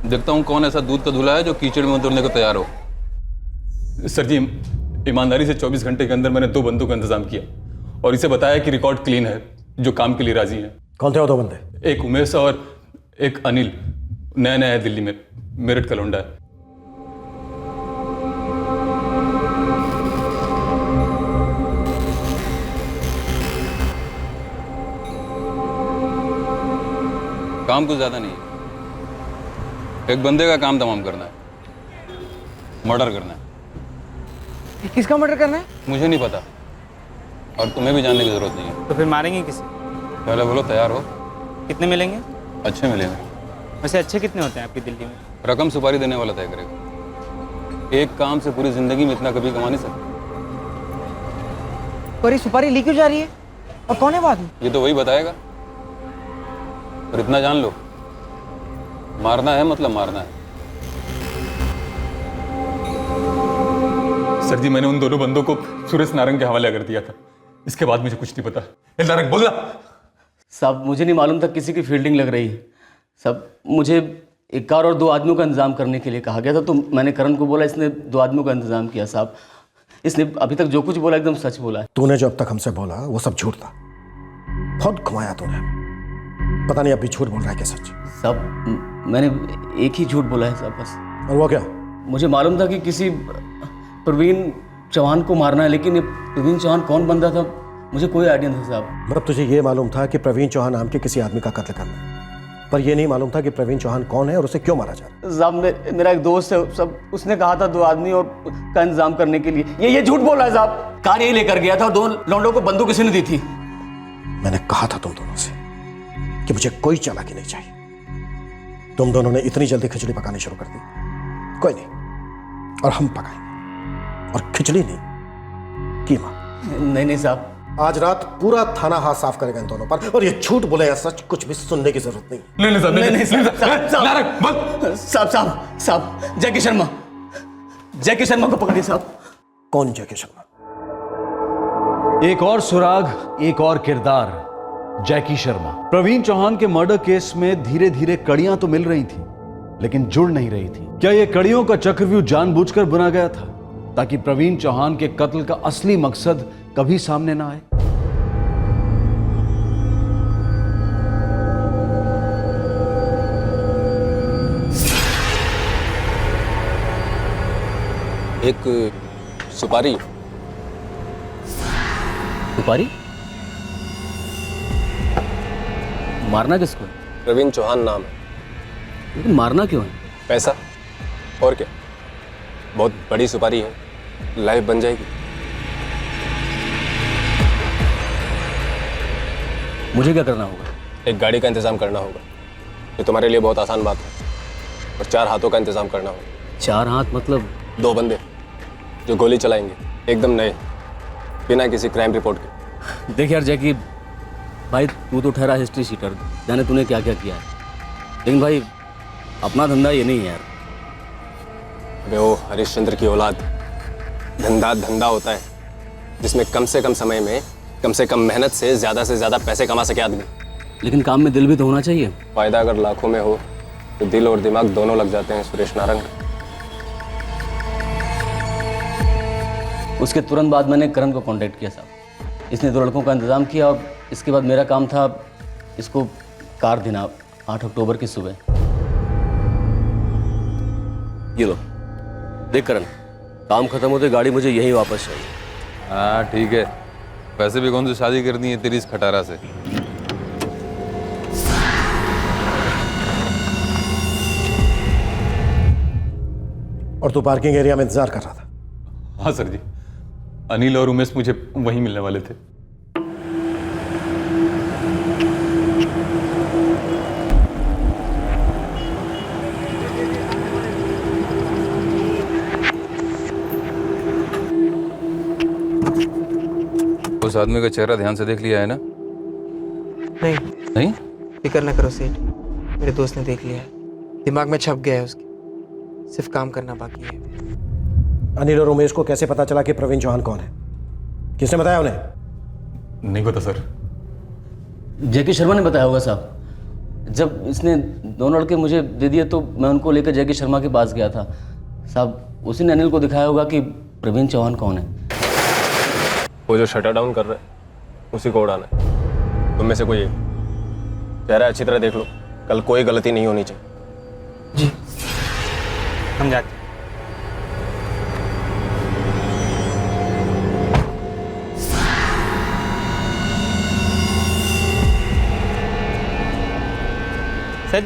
देखता हूँ कौन ऐसा दूध का धुला है जो कीचड़ में उतरने को तैयार हो। सर जी ईमानदारी से 24 घंटे के अंदर मैंने 2 बंदों का इंतजाम किया और इसे बताया कि रिकॉर्ड क्लीन है, जो काम के लिए राजी हैं। कौन थे वो 2 बंदे? एक उमेश और एक अनिल, नया है दिल्ली में, मेरठ का लौंडा है। काम कुछ ज्यादा नहीं है, एक बंदे का काम तमाम करना है, मर्डर करना है। किसका मर्डर करना है? मुझे नहीं पता और तुम्हें भी जानने की जरूरत नहीं है। तो फिर मारेंगे किसे? पहले बोलो तैयार हो। कितने मिलेंगे? अच्छे मिलेंगे। वैसे अच्छे कितने होते हैं आपकी दिल्ली में? रकम सुपारी देने वाला तय करेगा। एक काम से पूरी जिंदगी में इतना कभी कमा नहीं सकते। पर ये सुपारी ली क्यों जा रही है और कौन है वो आदमी? ये तो वही बताएगा। और इतना जान लो, मारना है मतलब मारना है। सर जी, मैंने उन दोनों बंदों को सुरेश नारंग के हवाले कर दिया था। इसके बाद मुझे कुछ नहीं पता। नारंग बोलना। साहब मुझे नहीं मालूम था किसी की फील्डिंग लग रही है। सब मुझे एक कार और 2 आदमियों का इंतजाम करने के लिए कहा गया था, तो मैंने करण को बोला, इसने 2 आदमियों का इंतजाम किया। साहब इसने अभी तक जो कुछ बोला एकदम सच बोला है। तूने जो अब तक हमसे बोला वो सब झूठ था। बहुत घुमाया तूने, पता नहीं अब भी झूठ बोल रहा है क्या सच? साहब मैंने एक ही झूठ बोला है साहब, बस। और वो क्या? मुझे मालूम था कि किसी प्रवीण चौहान को मारना है, लेकिन ये प्रवीण चौहान कौन बंदा था मुझे कोई आइडिया नहीं था साहब। मतलब तुझे ये मालूम था कि प्रवीण चौहान नाम के किसी आदमी का कत्ल करना है, पर ये नहीं मालूम था कि प्रवीण चौहान कौन है और उसे क्यों मारा जा रहा है? साहब मेरा एक दोस्त है, सब उसने कहा था 2 आदमी और का इंतजाम करने के लिए। ये झूठ बोल रहा है साहब। कार यही लेकर गया था और 2 लौंडों को बंदूक किसी ने दी थी। मैंने कहा था तुम दोनों से कि मुझे कोई चालाकी नहीं चाहिए। तुम दोनों ने इतनी जल्दी खिचड़ी पकानी शुरू कर दी। कोई नहीं, और हम पकाएंगे, और खिचड़ी नहीं कीमा। नहीं साहब, आज रात पूरा थाना हाथ साफ करेगा इन दोनों पर, और ये झूठ बोले या सच कुछ भी सुनने की जरूरत नहीं। साहब जैकी शर्मा को पकड़िए साहब। कौन जैकी शर्मा? एक और सुराग, एक और किरदार, जैकी शर्मा। प्रवीण चौहान के मर्डर केस में धीरे धीरे कड़ियां तो मिल रही थी, लेकिन जुड़ नहीं रही थी। क्या यह कड़ियों का चक्रव्यूह जानबूझकर बुना गया था ताकि प्रवीण चौहान के कत्ल का असली मकसद कभी सामने ना आए? एक सुपारी। सुपारी? मारना किसको है? प्रवीण चौहान नाम है। लेकिन मारना क्यों है? पैसा, और क्या। बहुत बड़ी सुपारी है, लाइफ बन जाएगी। मुझे क्या करना होगा? एक गाड़ी का इंतजाम करना होगा। ये तुम्हारे लिए बहुत आसान बात है। और 4 हाथों का इंतजाम करना होगा। 4 हाथ मतलब? 2 बंदे जो गोली चलाएंगे, एकदम नए, बिना किसी क्राइम रिपोर्ट के। देख यार जैकी भाई, तू तो ठहरा हिस्ट्री शीटर, जाने तूने क्या क्या किया है, लेकिन भाई अपना धंधा ये नहीं है यार। अबे वो हरिश्चंद्र की औलाद, धंधा होता है जिसमें कम से कम समय में कम से कम मेहनत से ज़्यादा पैसे कमा सके आदमी। लेकिन काम में दिल भी तो होना चाहिए। फायदा अगर लाखों में हो तो दिल और दिमाग दोनों लग जाते हैं सुरेश नारंग। उसके तुरंत बाद मैंने करण को कांटेक्ट किया साहब। इसने 2 लड़कों का इंतजाम किया और इसके बाद मेरा काम था इसको कार देना 8 अक्टूबर की सुबह। ये लो देख करण, काम खत्म होते गाड़ी मुझे यही वापस चाहिए। हाँ ठीक है, वैसे भी कौन सी शादी करनी है तेरी इस खटारा से। और तू पार्किंग एरिया में इंतजार कर रहा था? हाँ सर जी, अनिल और उमेश मुझे वहीं मिलने वाले थे। उस आदमी का चेहरा ध्यान से देख लिया है ना? नहीं? फिक्र ना करो सेठ, मेरे दोस्त ने देख लिया है, दिमाग में छप गया है उसके, सिर्फ काम करना बाकी है। अनिल और उमेश को कैसे पता चला कि प्रवीण चौहान कौन है? किसने बताया उन्हें? नहीं पता सर। जैकी शर्मा ने बताया होगा साहब। जब इसने 2 लड़के मुझे दे दिए तो मैं उनको लेकर जैकी शर्मा के पास गया था साहब। उसी ने अनिल को दिखाया होगा कि प्रवीण चौहान कौन है। वो जो शटर डाउन कर रहा है उसी को उड़ाना है। तुम में से कोई एक चेहरा अच्छी तरह देख लो, कल कोई गलती नहीं होनी चाहिए। जी हम जाते। सर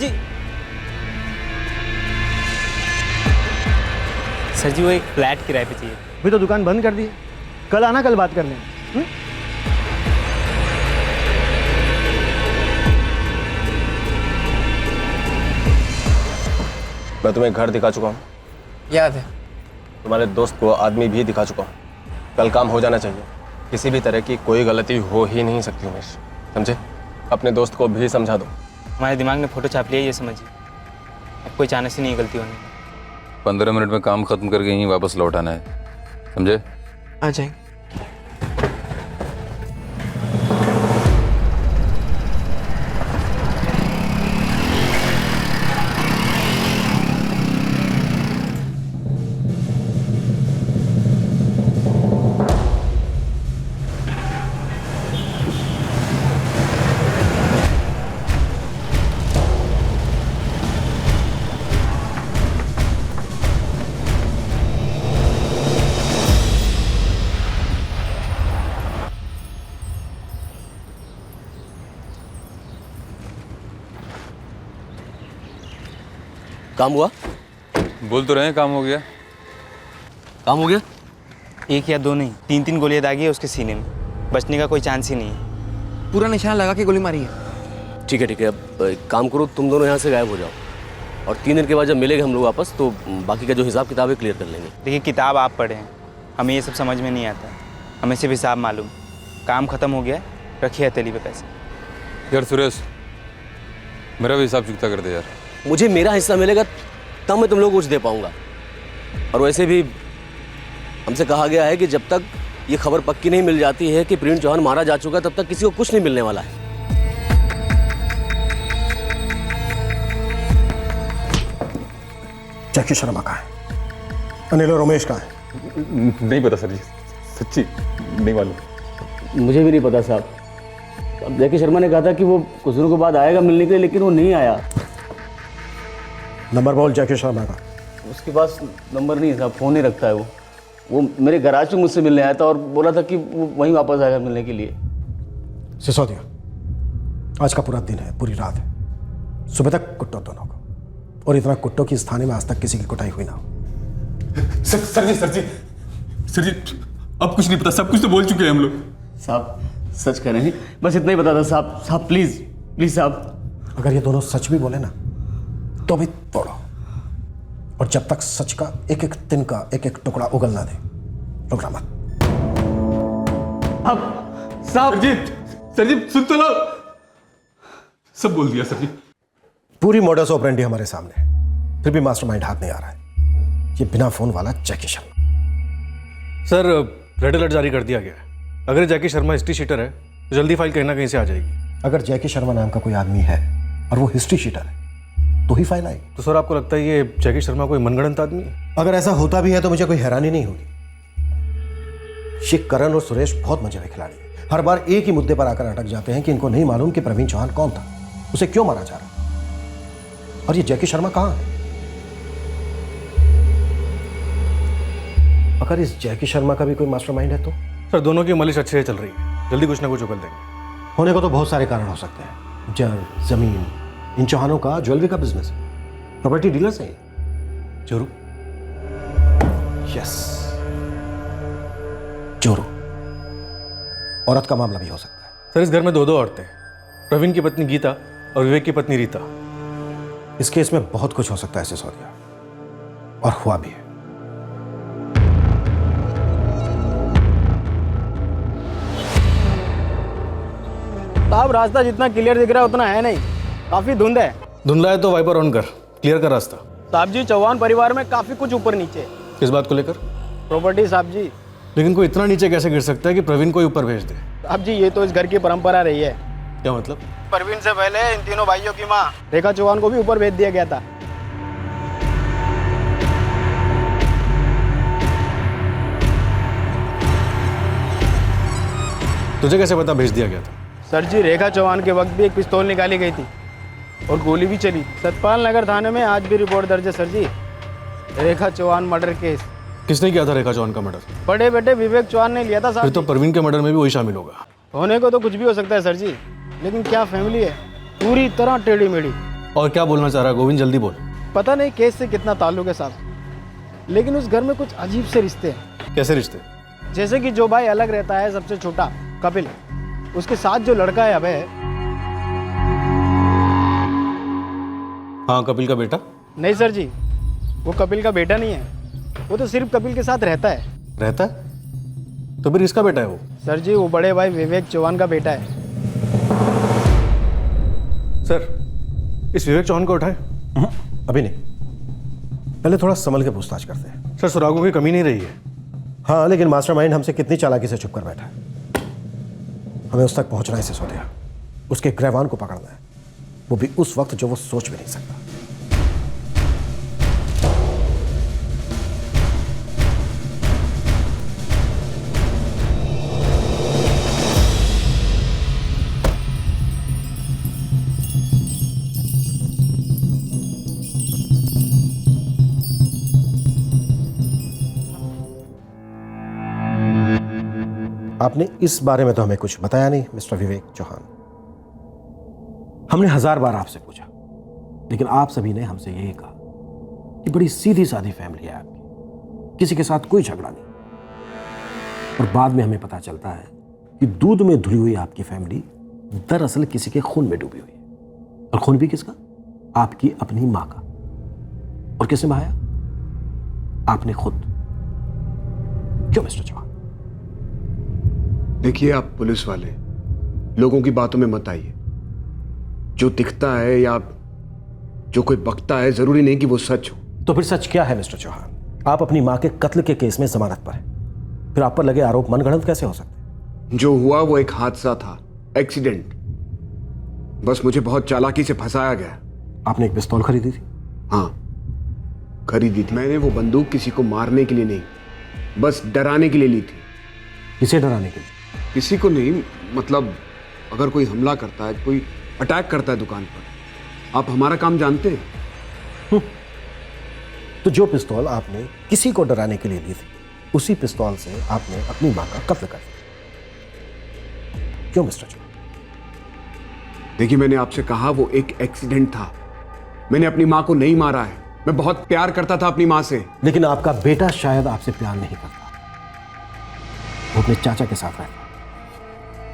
जी वो एक फ्लैट किराए पे चाहिए। अभी तो दुकान बंद कर दी, कल आना, कल बात कर लेंगे। मैं तुम्हें घर दिखा चुका हूँ। याद है, तुम्हारे दोस्त को आदमी भी दिखा चुका हूँ। कल काम हो जाना चाहिए। किसी भी तरह की कोई गलती हो ही नहीं सकती उमेश, समझे? अपने दोस्त को भी समझा दो। हमारे दिमाग में फ़ोटो छाप लिया, ये समझिए। अब कोई चांस ही नहीं गलती होने की। 15 मिनट में काम खत्म करके यहीं वापस लौट आना है, समझे? आ जाएंगे। काम हुआ? बोल तो रहे हैं काम हो गया। काम हो गया? एक या दो नहीं, 3-3 गोलियां दागी है उसके सीने में। बचने का कोई चांस ही नहीं है। पूरा निशाना लगा के गोली मारी है। ठीक है, अब एक काम करो, तुम दोनों यहाँ से गायब हो जाओ और 3 दिन के बाद जब मिलेंगे हम लोग वापस तो बाकी का जो हिसाब किताब है क्लियर कर लेंगे। देखिए, किताब आप पढ़े हैं, हमें ये सब समझ में नहीं आता। हमें सिर्फ हिसाब मालूम। काम खत्म हो गया, रखिए हथेली पे पैसे। यार सुरेश, मेरा भी हिसाब चुकता कर दे यार। मुझे मेरा हिस्सा मिलेगा तब मैं तुम लोगों को कुछ दे पाऊंगा। और वैसे भी हमसे कहा गया है कि जब तक ये खबर पक्की नहीं मिल जाती है कि प्रवीण चौहान मारा जा चुका, तब तक किसी को कुछ नहीं मिलने वाला है। जैकी शर्मा कहाँ है? अनिल और उमेश कहाँ है? नहीं पता सर जी, सच्ची नहीं मालूम। मुझे भी नहीं पता साहब। अब जैकी शर्मा ने कहा था कि वो कुछ दिनों के बाद आएगा मिलने के लिए, लेकिन वो नहीं आया। नंबर बोल जैकी शर्मा का। उसके पास नंबर नहीं साहब, फ़ोन नहीं रखता है वो मेरे गैराज में मुझजसे मिलने आया था और बोला था कि वो वहीं वापस आएगा मिलने के लिए। सिसोदिया, आज का पूरा दिन है, पूरी रात है, सुबह तक कुट्टो दोनों को। और इतना कुट्टो की इस थाने में आज तक किसी की कुटाई हुई ना हो। सर जी अब कुछ नहीं पता, सब कुछ तो बोल चुके हैं हम लोग। साहब सच कह रहे हैं, बस इतना ही पता था साहब प्लीज साहब। अगर ये दोनों सच भी बोले ना तो भी तोड़ो, और जब तक सच का एक एक दिन का एक एक टुकड़ा उगल ना दे, रुकना मत। अब साहब सर जी सुन तो लो, सब बोल दिया सर जी। पूरी मॉडस ऑपरेंडी हमारे सामने है, फिर भी मास्टरमाइंड हाथ नहीं आ रहा है। ये बिना फोन वाला जैकी शर्मा। सर, रेड अलर्ट जारी कर दिया गया है। अगर जैकी शर्मा हिस्ट्री शीटर है तो जल्दी फाइल कहीं ना कहीं से आ जाएगी। अगर जैकी शर्मा नाम का कोई आदमी है और वो हिस्ट्री शीटर है तो ही फाइल आएगी। तो सर, आपको लगता है ये जैकी शर्मा कोई मनगढ़ंत आदमी है? अगर ऐसा होता भी है तो मुझे कोई हैरानी नहीं होगी। ये करण और सुरेश बहुत मजे में खिलाड़ी हैं। हर बार एक ही मुद्दे पर आकर अटक जाते हैं कि इनको नहीं मालूम कि प्रवीण चौहान कौन था, उसे क्यों मारा जा रहा, और ये जैकी शर्मा कहां है। अगर इस जैकी शर्मा का भी कोई मास्टरमाइंड है तो? सर, दोनों की मलिश अच्छे से चल रही है, जल्दी कुछ ना कुछ उगल देंगे। होने को तो बहुत सारे कारण हो सकते हैं। जमीन, इन चौहानों का ज्वेलरी का बिजनेस है, प्रॉपर्टी डीलर्स हैं। जोरू? यस, जोरू। औरत का मामला भी हो सकता है। सर, इस घर में 2 औरतें, प्रवीण की पत्नी गीता और विवेक की पत्नी रीता। इस केस में बहुत कुछ हो सकता है सिसोदिया, और हुआ भी है। साहब, रास्ता जितना क्लियर दिख रहा है उतना है नहीं, काफी धुंध है। धुंधला है तो वाइपर ऑन कर, क्लियर कर रास्ता। साहब जी, चौहान परिवार में काफी कुछ ऊपर नीचे। किस बात को लेकर? प्रॉपर्टी साहब जी। लेकिन कोई इतना नीचे कैसे गिर सकता है कि प्रवीण को ऊपर भेज दे? साहब जी, ये तो इस घर की परंपरा रही है। क्या मतलब? प्रवीण से पहले इन तीनों भाइयों की माँ रेखा चौहान को भी ऊपर भेज दिया गया था। तुझे कैसे पता भेज दिया गया था? सर जी, रेखा चौहान के वक्त भी एक पिस्तौल निकाली गई थी और गोली भी चली। सतपाल नगर थाने में आज भी रिपोर्ट दर्ज है सर जी, रेखा चौहान मर्डर केस। किसने किया था रेखा चौहान का मर्डर? बड़े बेटे विवेक चौहान ने लिया था साहब। फिर तो प्रवीण के मर्डर में भी वही शामिल होगा। होने को तो कुछ भी हो सकता है सर जी, लेकिन क्या फैमिली है, पूरी तरह टेढ़ी मेढ़ी। और क्या बोलना चाह रहा है गोविंद, जल्दी बोल। पता नहीं केस से कितना ताल्लुक है साहब, लेकिन उस घर में कुछ अजीब से रिश्ते हैं। कैसे रिश्ते? जैसे कि जो भाई अलग रहता है, सबसे छोटा कपिल, उसके साथ जो लड़का है अभय। हाँ, कपिल का बेटा? नहीं सर जी, वो कपिल का बेटा नहीं है, वो तो सिर्फ कपिल के साथ रहता है। रहता है? तो फिर इसका बेटा है वो? सर जी वो बड़े भाई विवेक चौहान का बेटा है। सर इस विवेक चौहान को उठाए? अभी नहीं, पहले थोड़ा संभल के पूछताछ करते हैं। सर सुरागों की कमी नहीं रही है। हाँ लेकिन मास्टरमाइंड हमसे कितनी चालाकी से छुप कर बैठा है। हमें उस तक पहुंचना है सिसोदिया, उसके ग्रहवान को पकड़ना है, वो भी उस वक्त जो वो सोच भी नहीं सकता। आपने इस बारे में तो हमें कुछ बताया नहीं मिस्टर विवेक चौहान। हमने 1000 बार आपसे पूछा, लेकिन आप सभी ने हमसे यही कहा कि बड़ी सीधी सादी फैमिली है आपकी, किसी के साथ कोई झगड़ा नहीं। और बाद में हमें पता चलता है कि दूध में धुली हुई आपकी फैमिली दरअसल किसी के खून में डूबी हुई है। और खून भी किसका? आपकी अपनी मां का। और किसने बहाया? आपने खुद। क्यों मिस्टर चौहान? देखिए आप पुलिस वाले लोगों की बातों में मत आइए। जो दिखता है या जो कोई बकता है जरूरी नहीं कि वो सच हो। तो फिर सच क्या है मिस्टर चौहान? आप अपनी मां के कत्ल के केस में जमानत पर हैं, फिर आप पर लगे आरोप मनगढ़ंत कैसे हो सकते? जो हुआ वो एक हादसा था, एक्सीडेंट। बस मुझे बहुत चालाकी से फंसाया गया। आपने एक पिस्तौल खरीदी थी? हाँ खरीदी थी। मैंने वो बंदूक किसी को मारने के लिए नहीं, बस डराने के लिए ली थी। किसे डराने के लिए? किसी को नहीं, मतलब अगर कोई हमला करता है, कोई अटैक करता है दुकान पर। आप हमारा काम जानते हैं। तो जो पिस्तौल आपने किसी को डराने के लिए ली थी, उसी पिस्तौल से आपने अपनी मां का कत्ल कर दिया। क्यों मिस्टर चौहान? देखिए मैंने आपसे कहा वो एक एक्सीडेंट था। मैंने अपनी मां को नहीं मारा है। मैं बहुत प्यार करता था अपनी मां से। लेकिन आपका बेटा शायद आपसे प्यार नहीं करता, वो अपने चाचा के साथ रहता।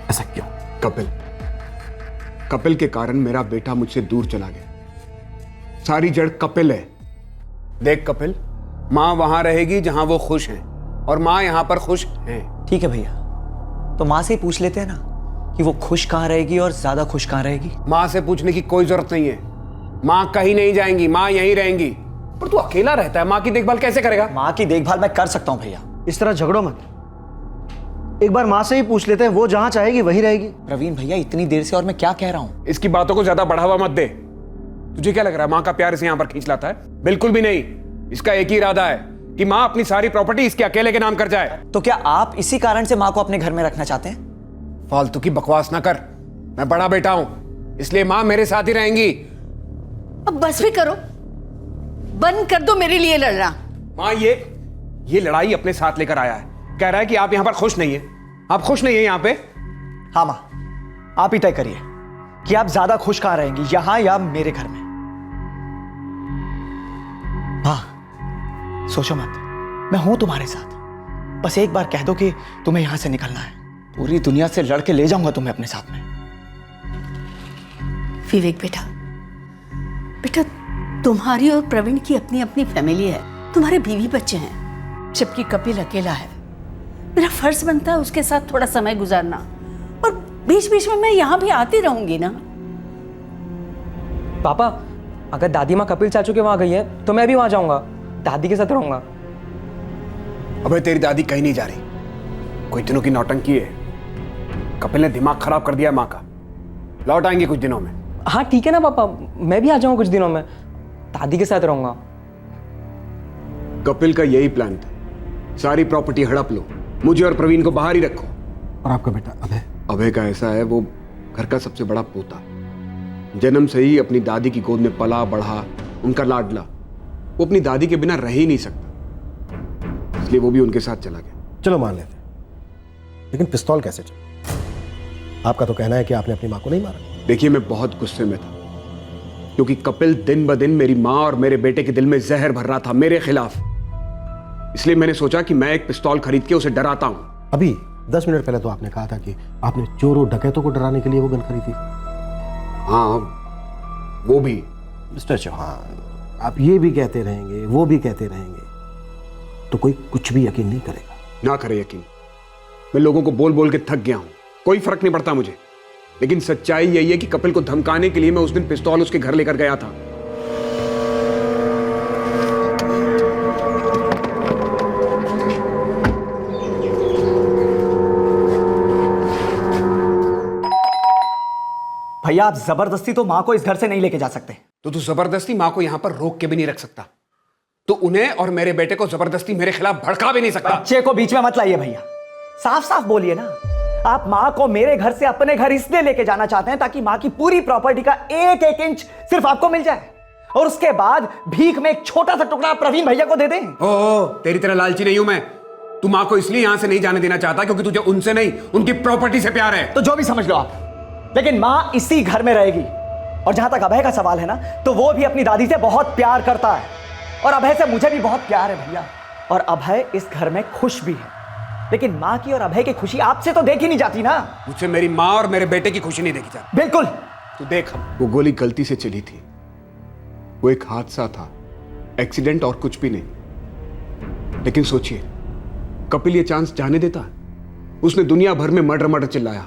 ऐसा क्यों? कपिल के कारण मेरा बेटा मुझसे दूर चला गया। सारी जड़ कपिल है। देख कपिल, मां वहां रहेगी जहां वो खुश है, और मां यहां पर खुश है। ठीक है भैया, तो मां से ही पूछ लेते हैं ना कि वो खुश कहां रहेगी और ज्यादा खुश कहां रहेगी। मां से पूछने की कोई जरूरत नहीं है। मां कहीं नहीं जाएंगी, मां यहीं रहेंगी। पर तू अकेला रहता है, मां की देखभाल कैसे करेगा? मां की देखभाल मैं कर सकता हूं भैया। इस तरह झगड़ो मत, एक बार मां से ही पूछ लेते हैं, वो जहां चाहेगी वही रहेगी। प्रवीण भैया इतनी देर से और मैं क्या कह रहा हूं? इसकी बातों को ज्यादा बढ़ावा मत दे। तुझे क्या लग रहा है मां का प्यार इसे यहां पर खींच लाता है? बिल्कुल भी नहीं। इसका एक ही इरादा है कि मां अपनी सारी प्रॉपर्टी इसके अकेले के नाम कर जाए। तो क्या आप इसी कारण से मां को अपने घर में रखना चाहते हैं? फालतू की बकवास ना कर। मैं बड़ा बेटा हूं, इसलिए मां मेरे साथ ही रहेंगी। अब बस भी करो, बंद कर दो मेरे लिए लड़ना। मां ये लड़ाई अपने साथ लेकर आया है। कह रहा है कि आप यहां पर खुश नहीं है। आप खुश नहीं है यहां पे? हाँ मां, आप ही तय करिए कि आप ज्यादा खुश कहां रहेंगी, यहां या मेरे घर में। हाँ सोचो मत, मैं हूं तुम्हारे साथ। बस एक बार कह दो कि तुम्हें यहां से निकलना है, पूरी दुनिया से लड़के ले जाऊंगा तुम्हें अपने साथ में। विवेक बेटा, बेटा तुम्हारी और प्रवीण की अपनी अपनी फैमिली है, तुम्हारे बीवी बच्चे हैं, जबकि कपिल अकेला है। मेरा फर्ज बनता है उसके साथ थोड़ा समय गुजारना, और बीच बीच में मैं यहाँ भी आती रहूंगी ना। पापा, अगर दादी माँ कपिल चाचू के वहां गई है तो मैं भी वहां जाऊंगा, दादी के साथ रहूंगा। अबे तेरी दादी कहीं नहीं जा रही। कुछ दिनों की नौटंकी है। कपिल ने दिमाग खराब कर दिया माँ का। लौट आएंगे कुछ दिनों में। हाँ ठीक है ना पापा, मैं भी आ जाऊंगा कुछ दिनों में, दादी के साथ रहूंगा। कपिल का यही प्लान था, सारी प्रॉपर्टी हड़प लो, मुझे और प्रवीण को बाहर ही रखो। और आपका बेटा अभय? अभय का ऐसा है, वो घर का सबसे बड़ा पोता, जन्म से ही अपनी दादी की गोद में पला बढ़ा, उनका लाडला। वो अपनी दादी के बिना रह ही नहीं सकता, इसलिए वो भी उनके साथ चला गया। चलो मान लेते, लेकिन पिस्तौल कैसे चला? आपका तो कहना है कि आपने अपनी मां को नहीं मारा। देखिए मैं बहुत गुस्से में था, क्योंकि कपिल दिन ब दिन मेरी मां और मेरे बेटे के दिल में जहर भर रहा था मेरे खिलाफ। इसलिए मैंने सोचा कि मैं एक पिस्तौल खरीद के उसे डराता हूं। अभी 10 मिनट पहले तो आपने कहा था कि आपने चोरों डकैतों को डराने के लिए वो गन खरीदी। हाँ वो भी। मिस्टर चौहान, आप ये भी कहते रहेंगे, वो भी कहते रहेंगे, तो कोई कुछ भी यकीन नहीं करेगा। ना करे यकीन, मैं लोगों को बोल बोल के थक गया हूं, कोई फर्क नहीं पड़ता मुझे। लेकिन सच्चाई यही है कि कपिल को धमकाने के लिए मैं उस दिन पिस्तौल उसके घर लेकर गया था। भैया आप जबरदस्ती तो माँ को इस घर से नहीं लेके जा सकते। तो तू जबरदस्ती माँ को यहां पर रोक के भी नहीं रख सकता, तो उन्हें और मेरे बेटे को जबरदस्ती मेरे खिलाफ भड़का भी नहीं सकता। बच्चे को बीच में मत लाइए भैया, साफ साफ बोलिए ना। आप माँ को मेरे घर से अपने घर इसलिए लेके जाना चाहते हैं ताकि माँ की पूरी प्रॉपर्टी का एक एक इंच सिर्फ आपको मिल जाए, और उसके बाद भीख में एक छोटा सा टुकड़ा प्रवीण भैया को दे दें। ओ, तेरी तरह लालची नहीं हूं मैं। तू माँ को इसलिए यहां से नहीं जाने देना चाहता क्योंकि तुझे उनसे नहीं, उनकी प्रॉपर्टी से प्यार है। तो जो भी समझ लो आप, लेकिन माँ इसी घर में रहेगी। और जहां तक अभय का सवाल है ना, तो वो भी अपनी दादी से बहुत प्यार करता है, और अभय से मुझे भी बहुत प्यार है भैया। और अभय इस घर में खुश भी है, लेकिन माँ की और अभय की खुशी आपसे तो देखी नहीं जाती ना। मुझसे मेरी माँ और मेरे बेटे की खुशी नहीं देखी जाती। बिल्कुल। तू देख, वो गोली गलती से चली थी, वो एक हादसा था, एक्सीडेंट और कुछ भी नहीं। लेकिन सोचिए, कपिल ये चांस जाने देता? उसने दुनिया भर में मर्डर मर्डर चिल्लाया,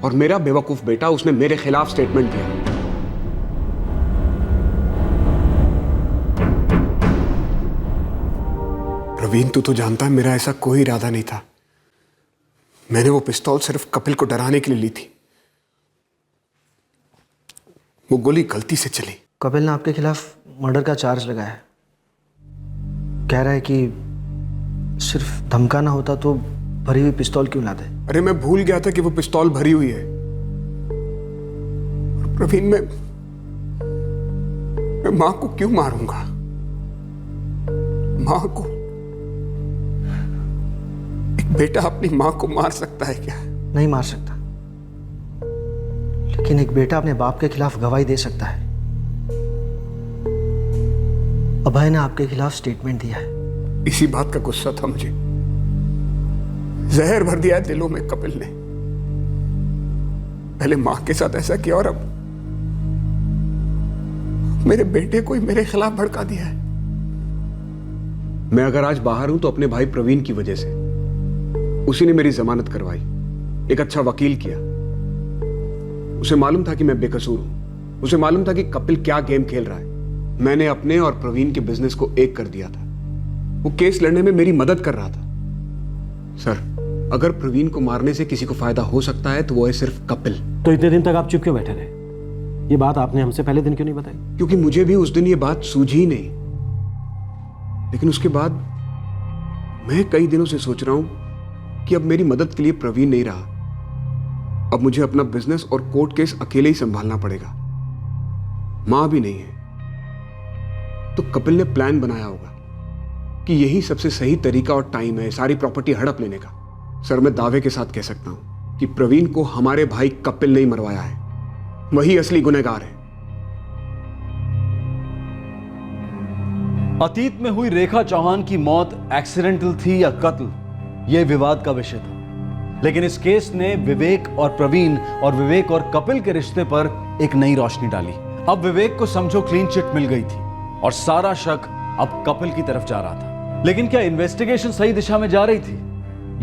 और मेरा बेवकूफ बेटा उसने मेरे खिलाफ स्टेटमेंट दिया। प्रवीण, तू तो जानता है मेरा ऐसा कोई इरादा नहीं था। मैंने वो पिस्तौल सिर्फ कपिल को डराने के लिए ली थी। वो गोली गलती से चली। कपिल ने आपके खिलाफ मर्डर का चार्ज लगाया है। कह रहा है कि सिर्फ धमकाना होता तो भरी हुई पिस्तौल क्यों लाते? अरे मैं भूल गया था कि वो पिस्तौल भरी हुई है। प्रवीण, मैं मां को क्यों मारूंगा? मां को? एक बेटा अपनी मां को मार सकता है क्या? नहीं मार सकता, लेकिन एक बेटा अपने बाप के खिलाफ गवाही दे सकता है। अभय ने आपके खिलाफ स्टेटमेंट दिया है। इसी बात का गुस्सा था मुझे। जहर भर दिया है दिलों में कपिल ने। पहले मां के साथ ऐसा किया और अब मेरे बेटे को ही मेरे खिलाफ भड़का दिया है। मैं अगर आज बाहर हूं तो अपने भाई प्रवीण की वजह से। उसी ने मेरी जमानत करवाई, एक अच्छा वकील किया। उसे मालूम था कि मैं बेकसूर हूं। उसे मालूम था कि कपिल क्या गेम खेल रहा है। मैंने अपने और प्रवीण के बिजनेस को एक कर दिया था। वो केस लड़ने में मेरी मदद कर रहा था। सर, अगर प्रवीण को मारने से किसी को फायदा हो सकता है तो वो है सिर्फ कपिल। तो इतने दिन तक आप चुप क्यों बैठे रहे? ये बात आपने हमसे पहले दिन क्यों नहीं बताई? क्योंकि मुझे भी उस दिन ये बात सूझी ही नहीं। लेकिन उसके बाद मैं कई दिनों से सोच रहा हूं कि अब मेरी मदद के लिए प्रवीण नहीं रहा। अब मुझे अपना बिजनेस और कोर्ट केस अकेले ही संभालना पड़ेगा। मां भी नहीं है। तो कपिल ने प्लान बनाया होगा कि यही सबसे सही तरीका और टाइम है सारी प्रॉपर्टी हड़प लेने का। सर, मैं दावे के साथ कह सकता हूं कि प्रवीण को हमारे भाई कपिल ने ही मरवाया है। वही असली गुनहगार है। अतीत में हुई रेखा चौहान की मौत एक्सीडेंटल थी या कत्ल, यह विवाद का विषय था। लेकिन इस केस ने विवेक और प्रवीण और विवेक और कपिल के रिश्ते पर एक नई रोशनी डाली। अब विवेक को समझो क्लीन चिट मिल गई थी और सारा शक अब कपिल की तरफ जा रहा था। लेकिन क्या इन्वेस्टिगेशन सही दिशा में जा रही थी,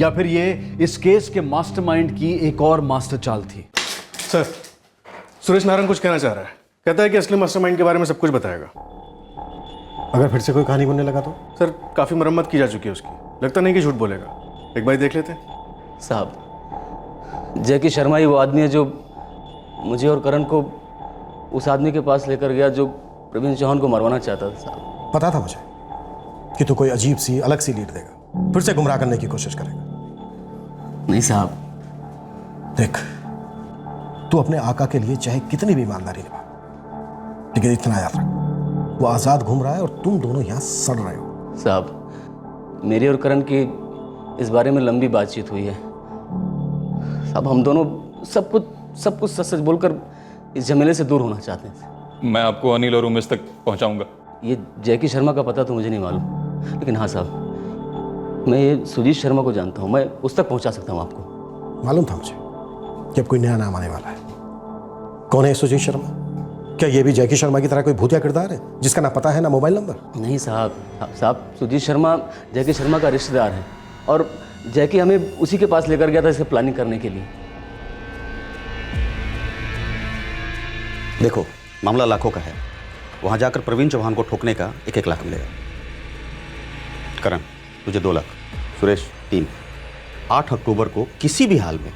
या फिर ये इस केस के मास्टरमाइंड की एक और मास्टर चाल थी? सर, सुरेश नारायण कुछ कहना चाह रहा है। कहता है कि असली मास्टरमाइंड के बारे में सब कुछ बताएगा। अगर फिर से कोई कहानी बनने लगा तो? सर, काफी मरम्मत की जा चुकी है उसकी। लगता नहीं कि झूठ बोलेगा। एक बार देख लेते हैं। साहब, जैकी शर्मा ही वो आदमी है जो मुझे और करण को उस आदमी के पास लेकर गया जो प्रवीण चौहान को मरवाना चाहता था। साहब, पता था मुझे कि तू कोई अजीब सी अलग सी लीड देगा, फिर से गुमराह करने की कोशिश करेगा। नहीं साहब, देख, तू अपने आका के लिए चाहे कितनी भी ईमानदारी निभा, लेकिन इतना याद रख, वो आजाद घूम रहा है और तुम दोनों यहां सड़ रहे हो। साहब, मेरी और करण की इस बारे में लंबी बातचीत हुई है। साहब, हम दोनों सब कुछ सच सच बोलकर इस झमेले से दूर होना चाहते हैं। मैं आपको अनिल और उमेश तक पहुंचाऊंगा। ये जैकी शर्मा का पता तो मुझे नहीं मालूम, लेकिन हाँ साहब, मैं ये सुजीत शर्मा को जानता हूँ। मैं उस तक पहुंचा सकता हूँ आपको। मालूम था मुझे कि अब कोई नया नाम आने वाला है। कौन है सुजीत शर्मा? क्या ये भी जैकी शर्मा की तरह कोई भूतिया किरदार है जिसका ना पता है ना मोबाइल नंबर? नहीं साहब सुजीत शर्मा जैकी शर्मा का रिश्तेदार है और जैकी हमें उसी के पास लेकर गया था इसकी प्लानिंग करने के लिए। देखो, मामला लाखों का है। वहाँ जाकर प्रवीण चौहान को ठोकने का 1-1 लाख मिलेगा। करण, तुझे 2 लाख, सुरेश 3। 8 अक्टूबर को किसी भी हाल में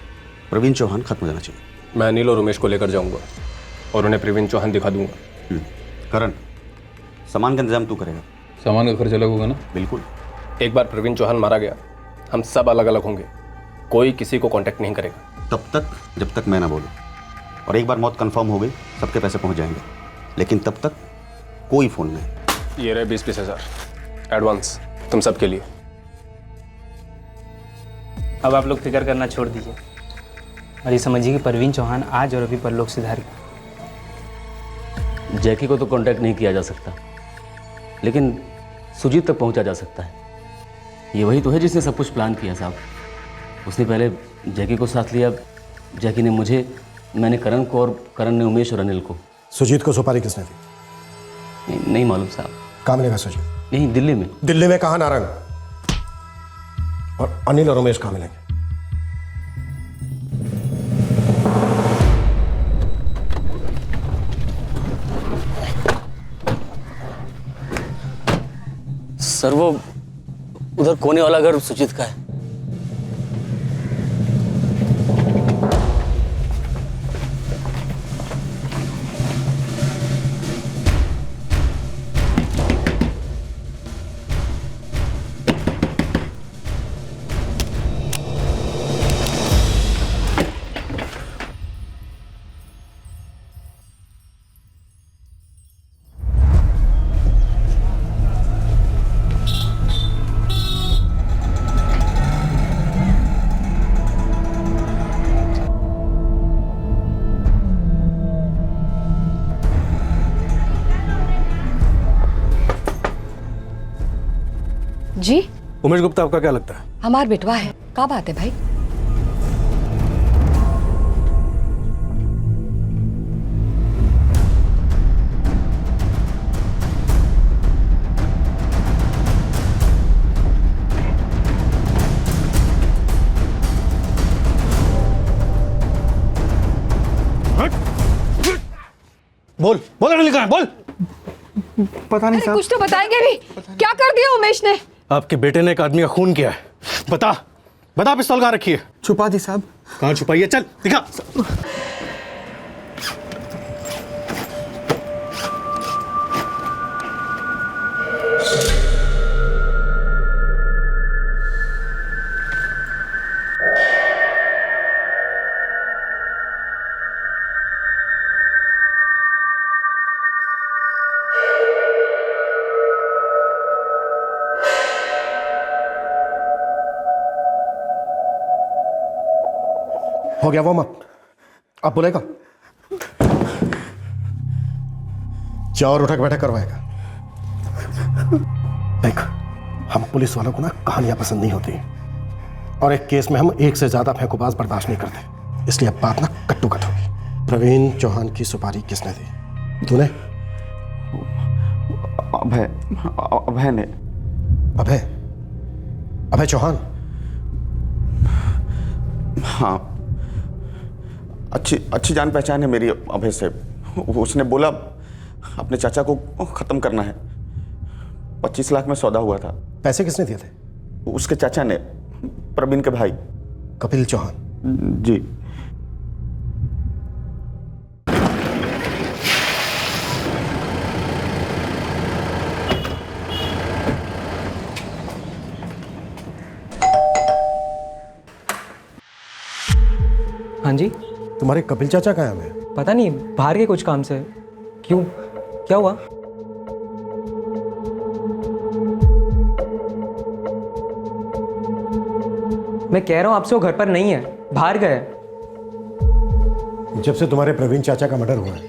प्रवीण चौहान खत्म हो जाना चाहिए। मैं अनिल और उमेश को लेकर जाऊंगा और उन्हें प्रवीण चौहान दिखा दूंगा। करण, सामान का इंतजाम तू करेगा। सामान का खर्च अलग होगा ना? बिल्कुल। एक बार प्रवीण चौहान मारा गया, हम सब अलग अलग होंगे, कोई किसी को कांटेक्ट नहीं करेगा। तब तक जब तक मैं ना बोलूं। और एक बार मौत कंफर्म हो गई, सबके पैसे पहुंच जाएंगे, लेकिन तब तक कोई फोन नहीं। ये रहे 20-20 हज़ार एडवांस तुम सबके लिए। अब आप लोग फिक्र करना छोड़ दीजिए और ये समझिए कि परवीन चौहान आज और अभी परलोक सिधार गया। जैकी को तो कांटेक्ट नहीं किया जा सकता, लेकिन सुजीत तक पहुंचा जा सकता है। ये वही तो है जिसने सब कुछ प्लान किया साहब। उसने पहले जैकी को साथ लिया, जैकी ने मुझे, मैंने करण को और करण ने उमेश और अनिल को। सुजीत को सुपारी किसने दी? नहीं मालूम साहब। कहाँ मिलेगा सुजीत? यहीं दिल्ली में। दिल्ली में कहाँ नारायण? और अनिल और उमेश कहाँ मिलेंगे? सर वो उधर कोने वाला घर सुजीत का है। जी उमेश गुप्ता आपका क्या लगता है? हमार बेटवा है। क्या बात है भाई? बोल बोल अनिल कहाँ है? बोल। पता नहीं साहब। कुछ तो बताएंगे भी। क्या कर दिया उमेश ने? आपके बेटे ने एक आदमी का खून किया है। बता बता, पिस्तौल कहाँ रखी है? छुपा दी साहब। कहाँ छुपाई है? चल दिखा। हो गया वार्म अप, अब बोलेगा? क्या और उठक बैठक करवाएगा? देख, हम पुलिस वालों को ना कहानियां पसंद नहीं होती, और एक केस में हम एक से ज्यादा फेंकोबाज बर्दाश्त नहीं करते, इसलिए अब बात ना कट्टू कट होगी। प्रवीण चौहान की सुपारी किसने दी? तूने? अभय ने। अभय? अभय चौहान? हाँ, अच्छी जान पहचान है मेरी अभय से। उसने बोला अपने चाचा को खत्म करना है। 25 लाख में सौदा हुआ था। पैसे किसने दिए थे? उसके चाचा ने, प्रवीण के भाई कपिल चौहान। जी। हाँ जी। तुम्हारे कपिल चाचा कहाँ हैं? पता नहीं, बाहर के कुछ काम से। क्यों, क्या हुआ? मैं कह रहा हूँ आपसे वो घर पर नहीं है, बाहर गए। जब से तुम्हारे प्रवीण चाचा का मर्डर हुआ है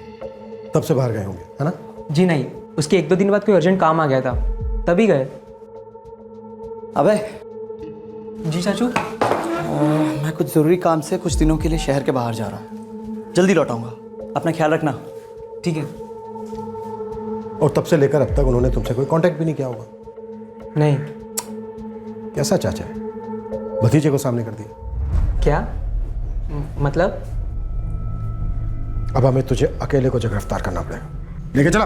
तब से बाहर गए होंगे, है ना? जी नहीं, उसके 1-2 दिन बाद कोई अर्जेंट काम आ गया था, तभी गए। अबे जी चाचू। मैं कुछ ज़रूरी काम से कुछ दिनों के लिए शहर के बाहर जा रहा हूँ, जल्दी लौटाऊंगा, अपना ख्याल रखना। ठीक है। और तब से लेकर अब तक उन्होंने तुमसे कोई कांटेक्ट भी नहीं किया होगा। नहीं। कैसा चाचा है? भतीजे को सामने कर दिया। क्या मतलब? अब हमें तुझे अकेले को गिरफ्तार करना पड़ेगा। लेके चला।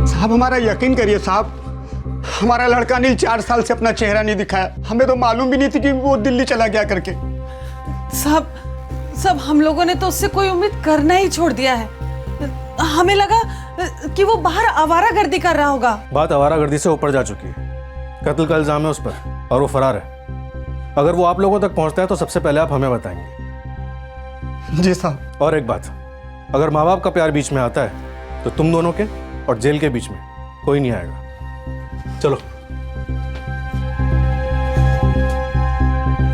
साहब हमारा यकीन करिए साहब, हमारा लड़का अनिल 4 साल से अपना चेहरा नहीं दिखाया। हमें तो मालूम भी नहीं थी कि वो दिल्ली चला गया करके। सब हम लोगों ने तो उससे कोई उम्मीद करना ही छोड़ दिया है। हमें लगा कि वो बाहर आवारागर्दी कर रहा होगा। बात आवारागर्दी से ऊपर जा चुकी है। कत्ल का इल्जाम है उस पर और वो फरार है। अगर वो आप लोगों तक पहुंचता है तो सबसे पहले आप हमें बताएंगे। जी साहब। और एक बात, अगर माँ बाप का प्यार बीच में आता है तो तुम दोनों के और जेल के बीच में कोई नहीं आएगा। चलो।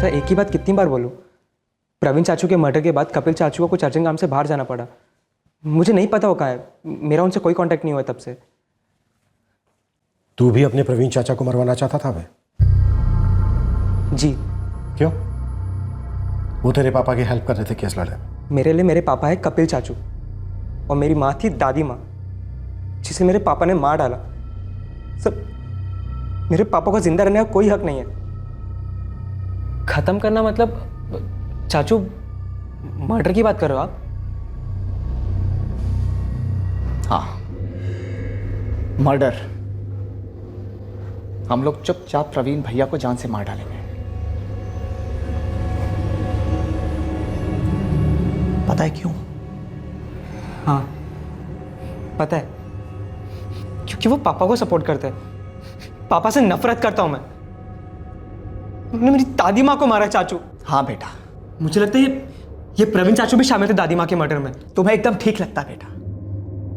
सर एक ही बात कितनी बार बोलूं? प्रवीण चाचू के मर्डर के बाद कपिल चाचू को कुछ अर्जेंट काम से बाहर जाना पड़ा। मुझे नहीं पता वो कहाँ है। मेरा उनसे कोई कांटेक्ट नहीं हुआ तब से। तू भी अपने प्रवीण चाचा को मरवाना चाहता था भाई? जी। क्यों? वो तेरे पापा की हेल्प कर रहे थे केस लड़ने में। मेरे लिए मेरे पापा है कपिल चाचू और मेरी माँ थी दादी माँ, जिसे मेरे पापा ने मार डाला। सब मेरे पापा को जिंदा रहने का कोई हक नहीं है। खत्म करना मतलब? चाचू मर्डर की बात कर रहे हो आप? हाँ, मर्डर। हम लोग चुपचाप प्रवीण भैया को जान से मार डालेंगे। पता है क्यों? हाँ पता है, क्योंकि वो पापा को सपोर्ट करते हैं। पापा से नफरत करता हूं मैं। उन्होंने मेरी दादी माँ को मारा चाचू। हाँ बेटा, मुझे लगता है ये प्रवीण चाचू भी शामिल थे दादी माँ के मर्डर में। तुम्हें एकदम ठीक लगता बेटा।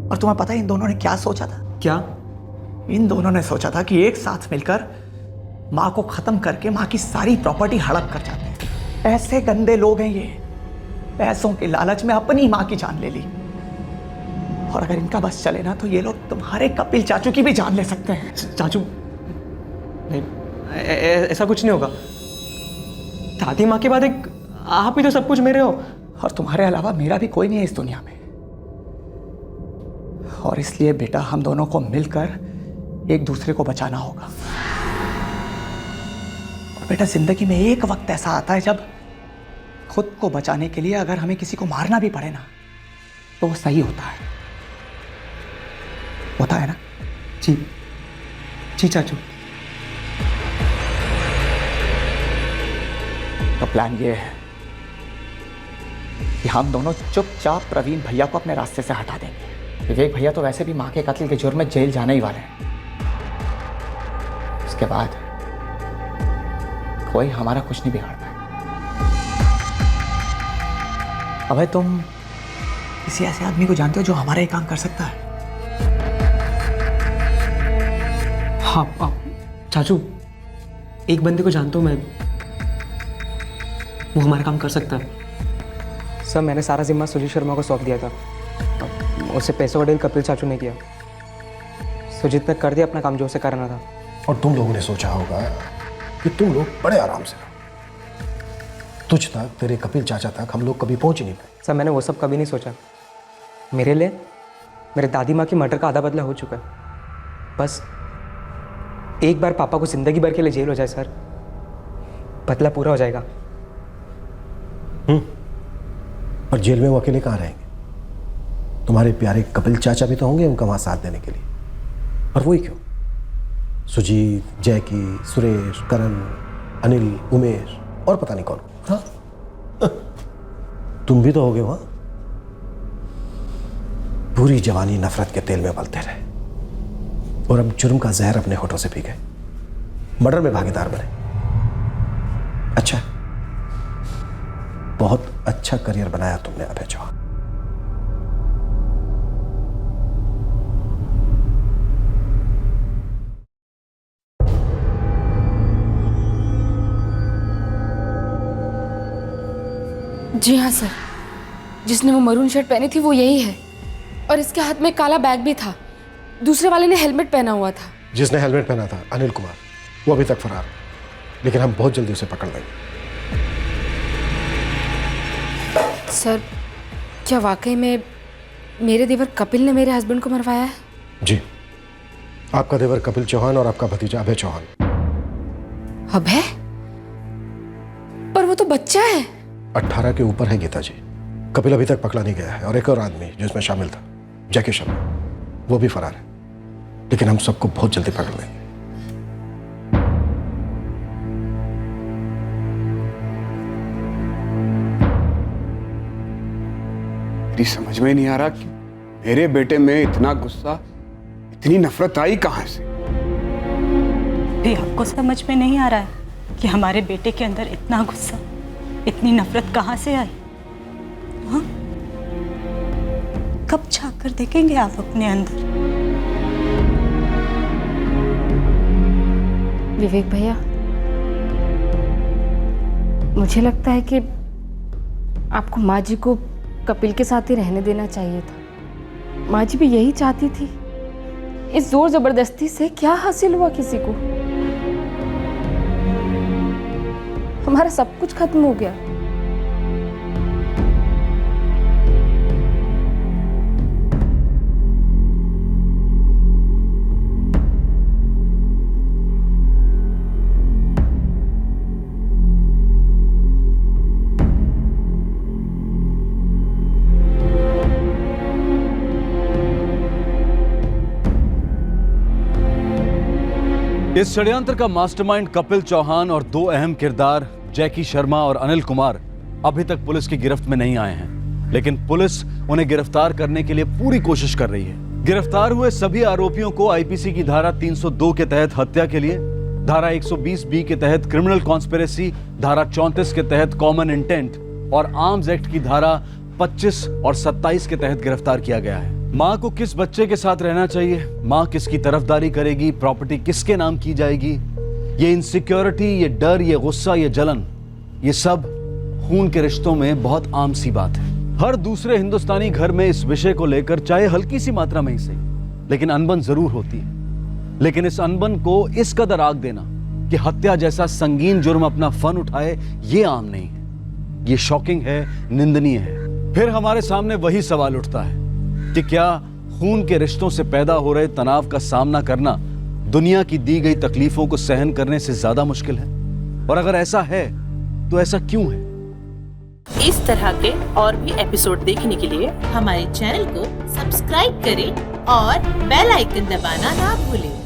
और तुम्हें पता है इन दोनों ने क्या सोचा था? क्या? इन दोनों ने सोचा था कि एक साथ मिलकर माँ को खत्म करके माँ की सारी प्रॉपर्टी हड़प कर जाते हैं। ऐसे गंदे लोग हैं ये। पैसों के लालच में अपनी माँ की जान ले ली। और अगर इनका बस चले ना तो ये लोग तुम्हारे कपिल चाचू की भी जान ले सकते हैं। चाचू नहीं, ऐसा कुछ नहीं होगा। दादी माँ के बाद एक आप ही तो सब कुछ मेरे हो। और तुम्हारे अलावा मेरा भी कोई नहीं है इस दुनिया में। और इसलिए बेटा हम दोनों को मिलकर एक दूसरे को बचाना होगा। और बेटा जिंदगी में एक वक्त ऐसा आता है जब खुद को बचाने के लिए अगर हमें किसी को मारना भी पड़े ना तो वो सही होता है ना? जी जी चाचू। तो प्लान ये है कि हम दोनों चुपचाप प्रवीण भैया को अपने रास्ते से हटा देंगे। विवेक भैया तो वैसे भी मां के कत्ल के जुर्म में जेल जाने ही वाले हैं। उसके बाद कोई हमारा कुछ नहीं बिगाड़ पाए। अबे तुम किसी ऐसे आदमी को जानते हो जो हमारा ये काम कर सकता है? हाँ चाचू, एक बंदे को जानता हूँ मैं, वो हमारा काम कर सकता है। सर मैंने सारा जिम्मा सुजीत शर्मा को सौंप दिया था। उसे पैसों का डील कपिल चाचू ने किया। सुजीत ने कर दिया अपना काम जो उसे करना था। और तुम लोगों ने सोचा होगा कि तुम लोग बड़े आराम से रहो। तुझ तक, तेरे कपिल चाचा तक हम लोग कभी पहुंच ही नहीं पाए। सर मैंने वो सब कभी नहीं सोचा। मेरे लिए मेरे दादी माँ की मर्डर का आधा बदला हो चुका है। बस एक बार पापा को जिंदगी भर के लिए जेल हो जाए सर, बदला पूरा हो जाएगा। और जेल में वो अकेले कहाँ रहेंगे? तुम्हारे प्यारे कपिल चाचा भी तो होंगे उनका वहां साथ देने के लिए। और वही क्यों, सुजीत, जैकी, सुरेश, करण, अनिल, उमेश और पता नहीं कौन। हाँ? तुम भी तो होगे वहां। पूरी जवानी नफरत के तेल में उबलते रहे और अब जुर्म का जहर अपने होठों से पी गए, मर्डर में भागीदार बने। अच्छा, बहुत अच्छा करियर बनाया तुमने अभय चौहान। जी हाँ सर, जिसने वो मरून शर्ट पहनी थी वो यही है। और इसके हाथ में काला बैग भी था। दूसरे वाले ने हेलमेट पहना हुआ था। जिसने हेलमेट पहना था अनिल कुमार, वो अभी तक फरार है, लेकिन हम बहुत जल्दी उसे पकड़ लेंगे। सर, क्या वाकई में मेरे देवर कपिल ने मेरे हस्बैंड को मरवाया है? जी, आपका देवर कपिल चौहान और आपका भतीजा अभय चौहान। अभय? पर वो तो बच्चा है। 18 के ऊपर है गीता जी। कपिल अभी तक पकड़ा नहीं गया है और एक और आदमी जो इसमें शामिल था, जैकी शर्मा, वो भी फरार है, लेकिन हम सबको बहुत जल्दी पकड़ लेंगे। मेरी समझ में नहीं आ रहा कि मेरे बेटे में इतना गुस्सा, इतनी नफरत आई कहां से। भी आपको समझ में नहीं आ रहा है कि हमारे बेटे के अंदर इतना गुस्सा, इतनी नफरत कहां से आई? हाँ? कब झांक कर देखेंगे आप अपने अंदर? विवेक भैया, मुझे लगता है कि आपको माँ जी को कपिल के साथ ही रहने देना चाहिए था। माँ जी भी यही चाहती थी। इस जोर जबरदस्ती से क्या हासिल हुआ किसी को? हमारा सब कुछ खत्म हो गया। इस षड्यंत्र का मास्टरमाइंड कपिल चौहान और दो अहम किरदार जैकी शर्मा और अनिल कुमार अभी तक पुलिस की गिरफ्त में नहीं आए हैं, लेकिन पुलिस उन्हें गिरफ्तार करने के लिए पूरी कोशिश कर रही है। गिरफ्तार हुए सभी आरोपियों को आईपीसी की धारा 302 के तहत हत्या के लिए, धारा 120 बी के तहत क्रिमिनल कॉन्स्पिरेसी, धारा 34 के तहत कॉमन इंटेंट और आर्म्स एक्ट की धारा 25 और 27 के तहत गिरफ्तार किया गया है। माँ को किस बच्चे के साथ रहना चाहिए, माँ किसकी तरफदारी करेगी, प्रॉपर्टी किसके नाम की जाएगी, ये इनसिक्योरिटी, ये डर, ये गुस्सा, ये जलन, ये सब खून के रिश्तों में बहुत आम सी बात है। हर दूसरे हिंदुस्तानी घर में इस विषय को लेकर चाहे हल्की सी मात्रा में ही सही, लेकिन अनबन जरूर होती है। लेकिन इस अनबन को इस कदर आग देना कि हत्या जैसा संगीन जुर्म अपना फन उठाए, ये आम नहीं है। ये शॉकिंग है, निंदनीय है। फिर हमारे सामने वही सवाल उठता है कि क्या खून के रिश्तों से पैदा हो रहे तनाव का सामना करना दुनिया की दी गई तकलीफों को सहन करने से ज्यादा मुश्किल है? और अगर ऐसा है तो ऐसा क्यों है? इस तरह के और भी एपिसोड देखने के लिए हमारे चैनल को सब्सक्राइब करें और बेल आइकन दबाना ना भूलें।